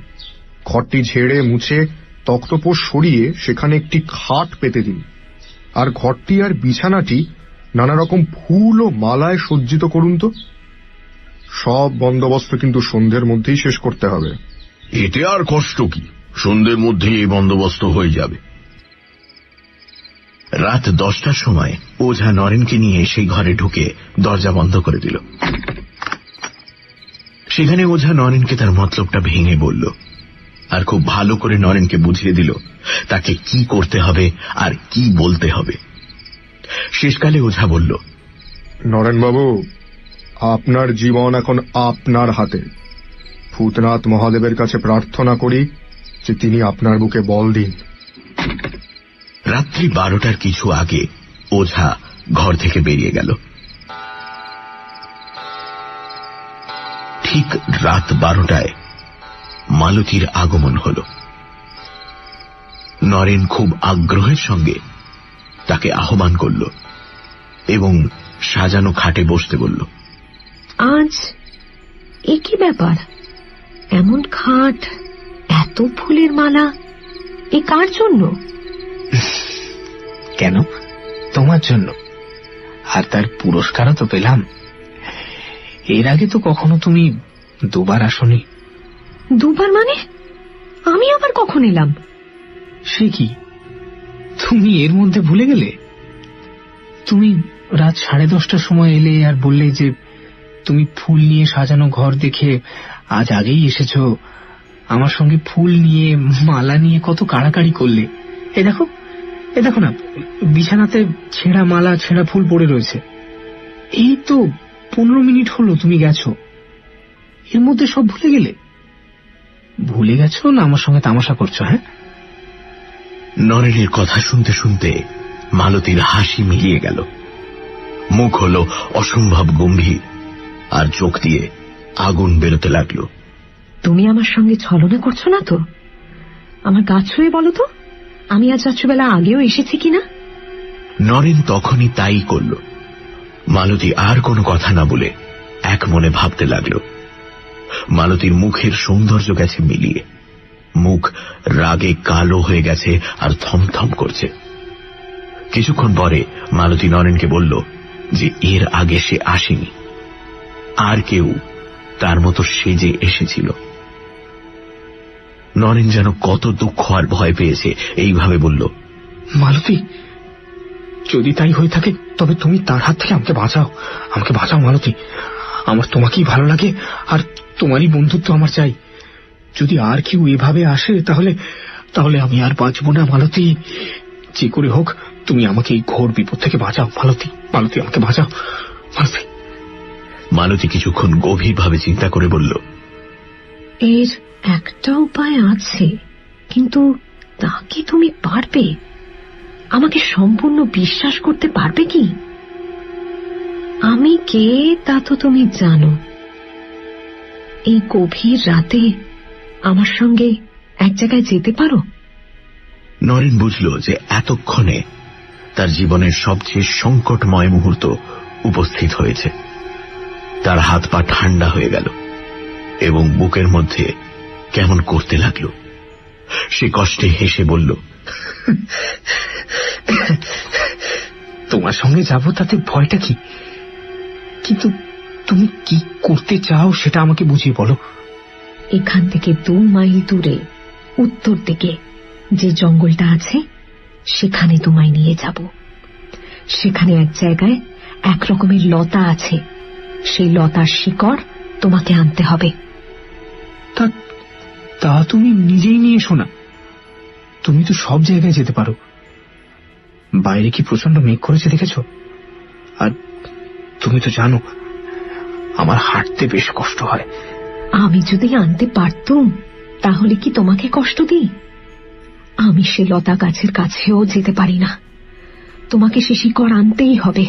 ঘরটি ঝেড়ে মুছে তক্তপোষ সরিয়ে সেখানে একটি খাট পেতে দিন। আর ঘরটি আর বিছানাটি নানা রকম ফুল ও মালায় সজ্জিত করুন তো। সব বন্দোবস্ত কিন্তু সন্ধ্যের মধ্যেই শেষ করতে হবে। এতে আর কষ্ট কি, সন্ধ্যের মধ্যেই এই বন্দোবস্ত হয়ে যাবে। রাত 10টার সময় ওঝা নরেনকে নিয়ে সেই ঘরে ঢুকে দরজা বন্ধ করে দিল। সেখানে ওঝা নরেনকে তার মতলবটা ভেঙে বলল, আর খুব ভালো করে নরেনকে বুঝিয়ে দিল তাকে কি করতে হবে আর কি বলতে হবে। শেষকালে ওঝা বলল, নরেনবাবু, আপনার জীবন এখন আপনার হাতে। ভূতনাথ মহাদেবের কাছে প্রার্থনা করি যে তিনি আপনার বুকে বল দিন। রাত্রি 12টার কিছু আগে ওঝা ঘর থেকে বেরিয়ে গেল। ঠিক রাত 12টায় মালতীর আগমন হল। নরেন খুব আগ্রহের সঙ্গে তাকে আহ্বান করল এবং সাজানো খাটে বসতে বলল। আজ একই ব্যাপার, এমন খাট, এত ফুলের মালা, এ কার জন্য? কেন, তোমার জন্য। আর তার পুরস্কারও তো পেলাম। এর আগে তো কখনো তুমি দুবার আসনি। দুবার মানে? আমি আবার কখন এলাম? সে কি, তুমি এর মধ্যে ভুলে গেলে? তুমি রাত 10:30টার সময় এলে আর বললে যে তুমি ফুল নিয়ে সাজানো ঘর দেখে আজ আগেই এসেছো। আমার সঙ্গে ফুল নিয়ে, মালা নিয়ে কত কাড়াকাড়ি করলে। এ দেখো না, বিছানাতে ছেঁড়া মালা, ছেঁড়া ফুল পড়ে রয়েছে। এই তো 15 মিনিট হলো তুমি গেছো, এর মধ্যে সব ভুলে গেলে? ভুলে গেছো না আমার সঙ্গে তামাশা করছো? হ্যাঁ। নরেনের কথা শুনতে শুনতে মালতীর হাসি মিলিয়ে গেল। মুখ হলো অসম্ভব গম্ভীর, আর চোখ দিয়ে আগুন বেরোতে লাগলো। তুমি আমার সঙ্গে ছলনা করছো না তো? আমার গা ছুঁয়ে বলো তো, আমি আজ রাত্রিবেলা আগেও এসেছি কিনা? নরেন তখনই তাই করল। মালতী আর কোনো কথা না বলে এক মনে ভাবতে লাগল। মালতীর মুখের সৌন্দর্য গেছে মিলিয়ে, মুখ রাগে কালো হয়ে গেছে আর থমথম করছে। কিছুক্ষণ পরে মালতী নরেনকে বলল যে এর আগে সে আসেনি, আর কেউ তার মতো সেজে এসেছিল। নরেন যেন কত দুঃখ আর ভয় পেয়েছে, এইভাবে বলল, মালতী, যদি তাই হয়ে থাকে তবে তুমি তার হাত থেকে আমাকে বাঁচাও, আমাকে বাঁচাও মালতী। আমার তোমাকেই ভালো লাগে, আর তোমারই বন্ধুত্ব আমার চাই। যদি আর কেউ এভাবে আসে তাহলে তাহলে আমি আর বাঁচব না মালতী। যে করে হোক তুমি আমাকে এই ঘোর বিপদ থেকে বাঁচাও মালতী। মালতী, আমাকে বাঁচাও মালতী। মালতী কিছুক্ষণ গভীরভাবে চিন্তা করে বলল, এর একটা উপায় আছে, কিন্তু তা কি তুমি পারবে? আমাকে সম্পূর্ণ বিশ্বাস করতে পারবে কি? আমি কে তা তো তুমি জানো। এই গভীর রাতে আমার সঙ্গে এক জায়গায় যেতে পারো? নরেন বুঝল যে এতক্ষণে তার জীবনের সবচেয়ে সংকটময় মুহূর্ত উপস্থিত হয়েছে। তার হাত পা ঠান্ডা হয়ে গেল এবং বুকের মধ্যে কেমন করতে লাগল। সে কষ্টে হেসে বলল, তোমার সঙ্গে যাব তাতে ভয়টা কি? কিন্তু তুমি কি করতে চাও সেটা আমাকে বুঝিয়ে বলো। এখান থেকে 2 মাইল দূরে উত্তর দিকে যে জঙ্গলটা আছে সেখানে তোমায় নিয়ে যাব। সেখানে এক জায়গায় এক রকমের লতা আছে, সেই লতার শিকড় তোমাকে আনতে হবে। তা তুমি নিজেই নিয়ে এসো না, তুমি তো সব জায়গায় যেতে পারো। বাইরে কি প্রচন্ড মেঘ করেছে দেখেছো? আর তুমি তো জানো আমার হাঁটতে বেশ কষ্ট হয়। আমি যদি আনতে পারতুম তাহলে কি তোমাকে কষ্ট দিই? আমি সে লতা গাছের কাছেও যেতে পারি না। তোমাকে সে শিকড় আনতেই হবে।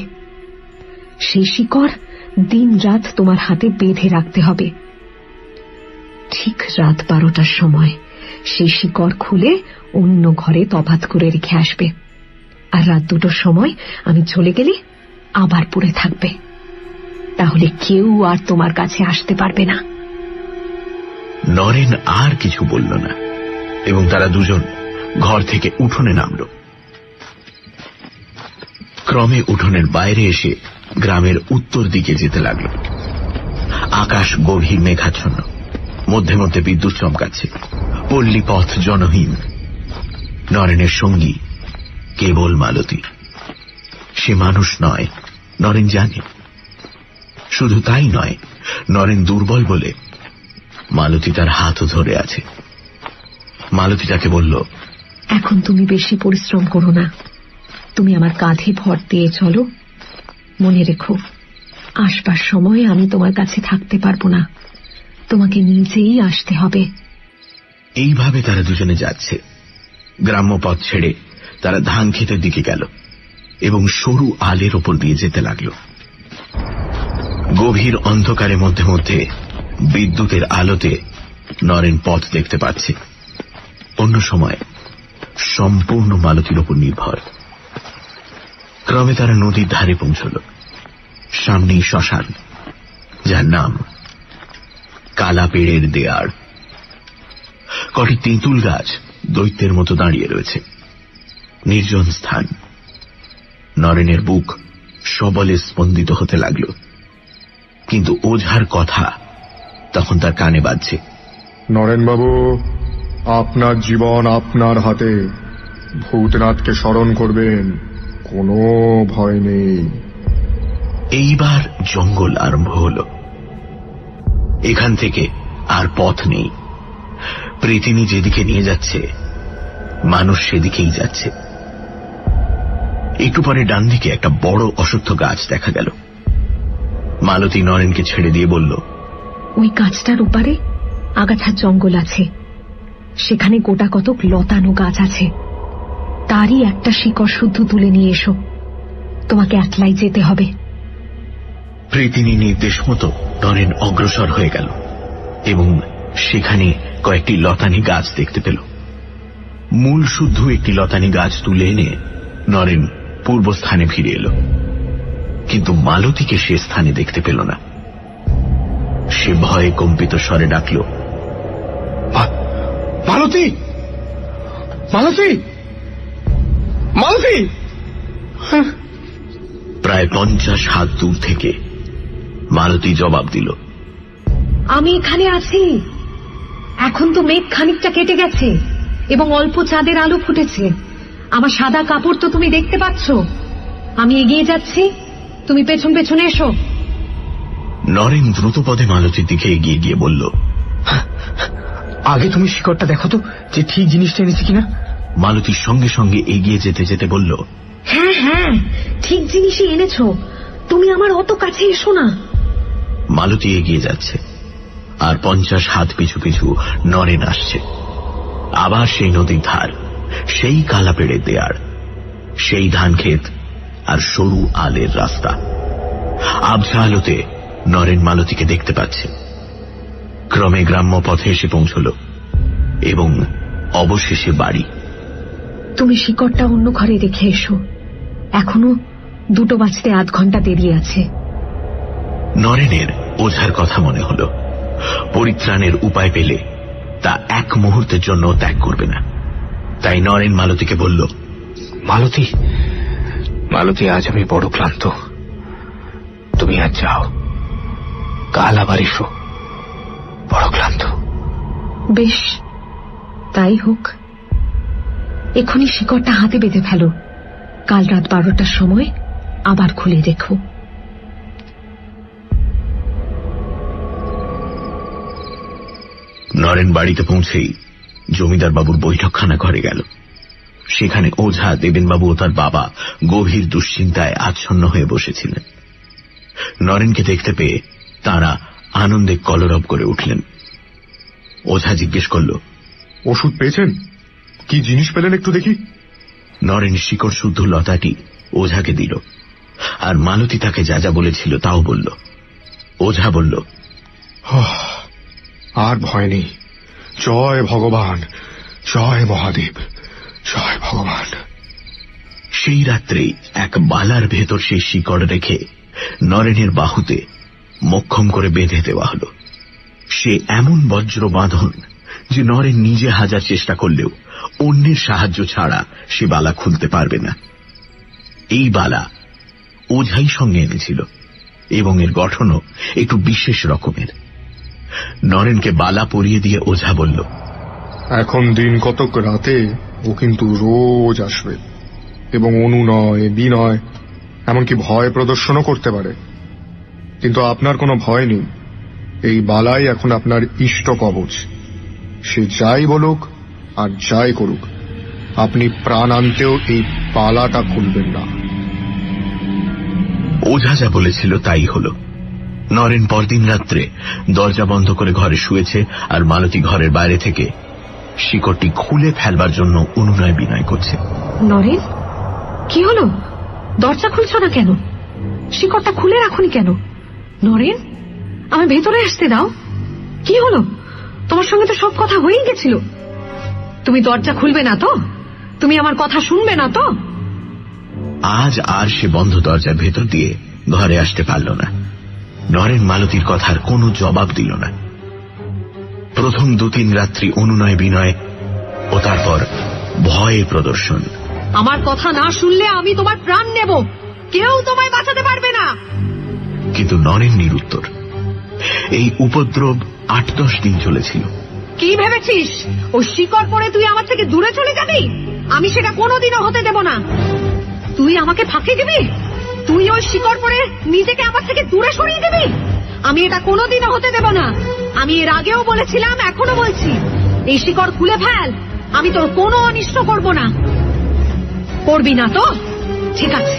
সেই শিকড় দিন রাত তোমার হাতে বেঁধে রাখতে হবে। ঠিক রাত 12টার সময় সেই শিকড় খুলে অন্য ঘরে তফাৎ করে রেখে আসবে, আর রাত 2টোর সময় আমি চলে গেলে আবার পড়ে থাকবে। তাহলে কেউ আর তোমার কাছে আসতে পারবে না। নরেন আর কিছু বলল না এবং তারা দুজন ঘর থেকে উঠোনে নামল। ক্রমে উঠোনের বাইরে এসে গ্রামের উত্তর দিকে যেতে লাগল। আকাশ গভীর মেঘাচ্ছন্ন, মধ্যে মধ্যে বিদ্যুৎ চমকাচ্ছে, পল্লী পথ জনহীন। নরেনের সঙ্গী কেবল মালতী। সে মানুষ নয়, নরেন জানে। শুধু তাই নয়, নরেন দুর্বল বলে মালতী তার হাতও ধরে আছে। মালতী তাকে বলল, এখন তুমি বেশি পরিশ্রম করো না, তুমি আমার কাঁধে ভর দিয়ে চলো। মনে রেখো, আসবার সময় আমি তোমার কাছে থাকতে পারবো না, তোমাকে নিজেই আসতে হবে। এইভাবে তারা দুজনে যাচ্ছে। গ্রাম্য পথ ছেড়ে তারা ধান ক্ষেতের দিকে গেল এবং সরু আলের ওপর দিয়ে যেতে লাগল। গভীর অন্ধকারে মধ্যে মধ্যে বিদ্যুতের আলোতে নরেন পথ দেখতে পাচ্ছে। অন্য সময় সম্পূর্ণ মালতীর ওপর নির্ভর। ক্রমে তারা নদীর ধারে পৌঁছল। সামনেই শ্মশান, যার নাম কালা পেড়ের দেয়ার। কটি তেঁতুল গাছ দৈত্যের মতো দাঁড়িয়ে রয়েছে। নির্জন স্থান। নরেনের বুক সবলে স্পন্দিত হতে লাগল, কিন্তু ওঝার কথা তখন তার কানে বাজছে। নরেনবাবু, আপনার জীবন আপনার হাতে। ভূতনাথকে স্মরণ করবেন, কোনো ভয় নেই। এইবার জঙ্গল আরম্ভ হল। এখান থেকে আর পথ নেই। প্রেতিনী যেদিকে নিয়ে যাচ্ছে, মানুষ সেদিকেই যাচ্ছে। একটু পরে ডান দিকে একটা বড় অশ্বত্থ গাছ দেখা গেল। মালতী নরেনকে ছেড়ে দিয়ে বলল, ওই গাছটার ওপারে আগাছার জঙ্গল আছে, সেখানে গোটা কতক লতানো গাছ আছে, তারই একটা শিকড় শুদ্ধ তুলে নিয়ে এসো, তোমাকে একলাই যেতে হবে। প্রীতিনী নির্দেশ মতো নরেন অগ্রসর হয়ে গেল এবং সেখানে কয়েকটি লতানি গাছ দেখতে পেল। মূল শুদ্ধ একটি লতানি গাছ তুলে এনে নরেন পূর্বস্থানে ফিরে এলো, কিন্তু মালতীকে সে স্থানে দেখতে পেল না। সে ভয়ে কম্পিত স্বরে ডাকল, মালতী, মালতী, মালতী। প্রায় 50 হাত দূর থেকে মালতী জবাব দিল, আমি এখানে আছি। এখন তো মেঘ খানিকটা কেটে গেছে এবং অল্প চাঁদের আলো ফুটেছে। আমার সাদা কাপড় তো তুমি দেখতে পাচ্ছ। আমি এগিয়ে যাচ্ছি, তুমি পেছন পেছনে এসো। নরেন দ্রুতপদে মালতীর দিকে এগিয়ে গিয়ে বলল, আগে তুমি শিকড়টা দেখো তো যে ঠিক জিনিসটা এনেছি কিনা। মালতীর সঙ্গে সঙ্গে এগিয়ে যেতে যেতে বলল, হ্যাঁ হ্যাঁ, ঠিক জিনিসই এনেছো, তুমি আমার অত কাছে এসো না। মালতী এগিয়ে যাচ্ছে আর 50 হাত পিছু পিছু নরেন আসছে। আবার সেই নদীর ধার, সেই কালাপেড়ের দেয়ার, সেই ধান ক্ষেত আর সরু আলের রাস্তা। আবছা আলোতে নরেন মালতীকে দেখতে পাচ্ছে। ক্রমে গ্রাম্য পথে এসে পৌঁছল এবং অবশেষে বাড়ি। তুমি শিকড়টা অন্য ঘরে রেখে এসো, এখনো 2টো বাজতে আধ ঘন্টা দেরি আছে। নরেনের ওঝার কথা মনে হল। পরিত্রাণের উপায় পেলে তা এক মুহূর্তের জন্য ত্যাগ করবে না। তাই নরেন মালতীকে বলল, মালতী, মালতী, আজ আমি বড় ক্লান্ত, তুমি আজ যাও, কাল আবার এসো, বড় ক্লান্ত। বেশ, তাই হোক। এখনই শিকড়টা হাতে বেঁধে ফেলো, কাল রাত 12টার সময় আবার খুলে রেখো। নরেন বাড়িতে পৌঁছেই জমিদার বাবুর বৈঠকখানা ঘরে গেল। সেখানে ওঝা দেবেনবাবু ও তার বাবা গভীর দুশ্চিন্তায় আচ্ছন্ন হয়ে বসেছিলেন। নরেনকে দেখতে পেয়ে তাঁরা আনন্দে কলরব করে উঠলেন। ওঝা জিজ্ঞেস করল, ওষুধ পেয়েছেন? কি জিনিস পেলেন একটু দেখি। নরেন শিকড় শুদ্ধ লতাটি ওঝাকে দিল আর মালতী তাকে যা যা বলেছিল তাও বলল। ওঝা বলল, আর ভয় নেই। জয় ভগবান, জয় মহাদেব, জয় ভগবান। সেই রাত্রেই এক বালার ভেতর সেই শিকড় রেখে নরেনের বাহুতে মক্ষম করে বেঁধে দেওয়া হল। সে এমন বজ্র বাঁধন যে নরেন নিজে হাজার চেষ্টা করলেও অন্যের সাহায্য ছাড়া সে বালা খুলতে পারবে না। এই বালা ওঝাই সঙ্গে এনেছিল এবং এর গঠনও একটু বিশেষ রকমের। নরেনকে বালা পরিয়ে দিয়ে ওঝা বলল, এখন দিন কতক রাতে ও কিন্তু রোজ আসবে এবং অনুনয়, বিনয়, এমনকি ভয় প্রদর্শনও করতে পারে। কিন্তু আপনার কোনো ভয় নেই। এই বালাই এখন আপনার ইষ্ট কবচ। সে যাই বলুক আর যাই করুক, আপনি প্রাণান্তেও এই বালাটা খুলবেন না। ওঝা যা বলেছিল তাই হল। নরেন পরদিন রাত্রে দরজা বন্ধ করে ঘরে শুয়েছে আর মালতী ঘরের বাইরে থেকে শিকড়টি খুলে ফেলবার জন্য অনুনয় বিনয় করছে। নরেন, কি হলো? দরজা খুলছ না কেন? শিকড়টা খুলে রাখুনি কেন? নরেন, আমার ভেতরে আসতে দাও। কি হলো? তোমার সঙ্গে তো সব কথা হয়েই গেছিল। তুমি দরজা খুলবে না তো? তুমি আমার কথা শুনবে না তো? আজ আর সে বন্ধ দরজার ভেতর দিয়ে ঘরে আসতে পারল না। নরেন মালতীর কথার কোনো জবাব দিল না। প্রথম 2-3 রাত্রি অনুনয় বিনয় ও তারপর ভয়ে প্রদর্শন। আমার কথা না শুনলে আমি তোমার প্রাণ নেব, কেউ তোমায় বাঁচাতে পারবে না। কিন্তু নরেন নিরুত্তর। এই উপদ্রব 8-10 দিন চলেছিল। কি ভেবেছিস ও শিকড় পরে তুই আমার থেকে দূরে চলে যাবি? আমি সেটা কোনোদিনও হতে দেব না। তুই আমাকে ফাঁকি দিবি? তুই ওই শিকড় পরে নিজেকে আমার থেকে দূরে সরিয়ে দিবি? আমি এটা কোনোদিনও হতে দেব না। আমি এর আগেও বলেছিলাম, এখনো বলছি, এই শিকড় খুলে ফেল। আমি তোর কোনো অনিষ্ট করব না। করবি না তো? ঠিক আছে,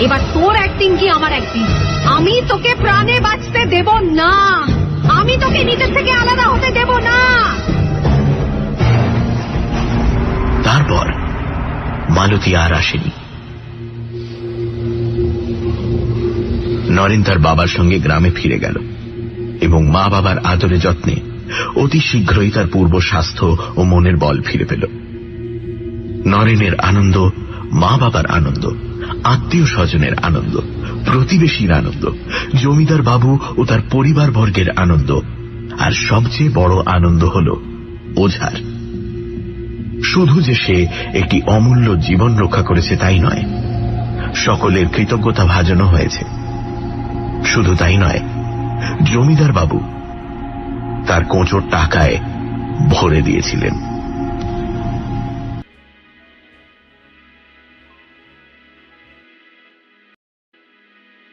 এবার তোর একদিন কি আমার একদিন। আমি তোকে প্রাণে বাঁচতে দেব না, আমি তোকে নিজের থেকে আলাদা হতে দেব না। তারপর মালতী আর আসেনি। নরেন তার বাবার সঙ্গে গ্রামে ফিরে গেল এবং মা বাবার আদরে যত্নে অতি শীঘ্রই তার পূর্ব স্বাস্থ্য ও মনের বল ফিরে পেল। নরেনের আনন্দ, মা বাবার আনন্দ, আত্মীয় স্বজনের আনন্দ, প্রতিবেশীর আনন্দ, জমিদার বাবু ও তার পরিবার বর্গের আনন্দ, আর সবচেয়ে বড় আনন্দ হল ওঝার। শুধু যে সে একটি অমূল্য জীবন রক্ষা করেছে তাই নয়, সকলের কৃতজ্ঞতা ভাজনও হয়েছে। শুধু তাই নয়, জমিদার বাবু তার কোঁচো টাকায় ভরে দিয়েছিলেন।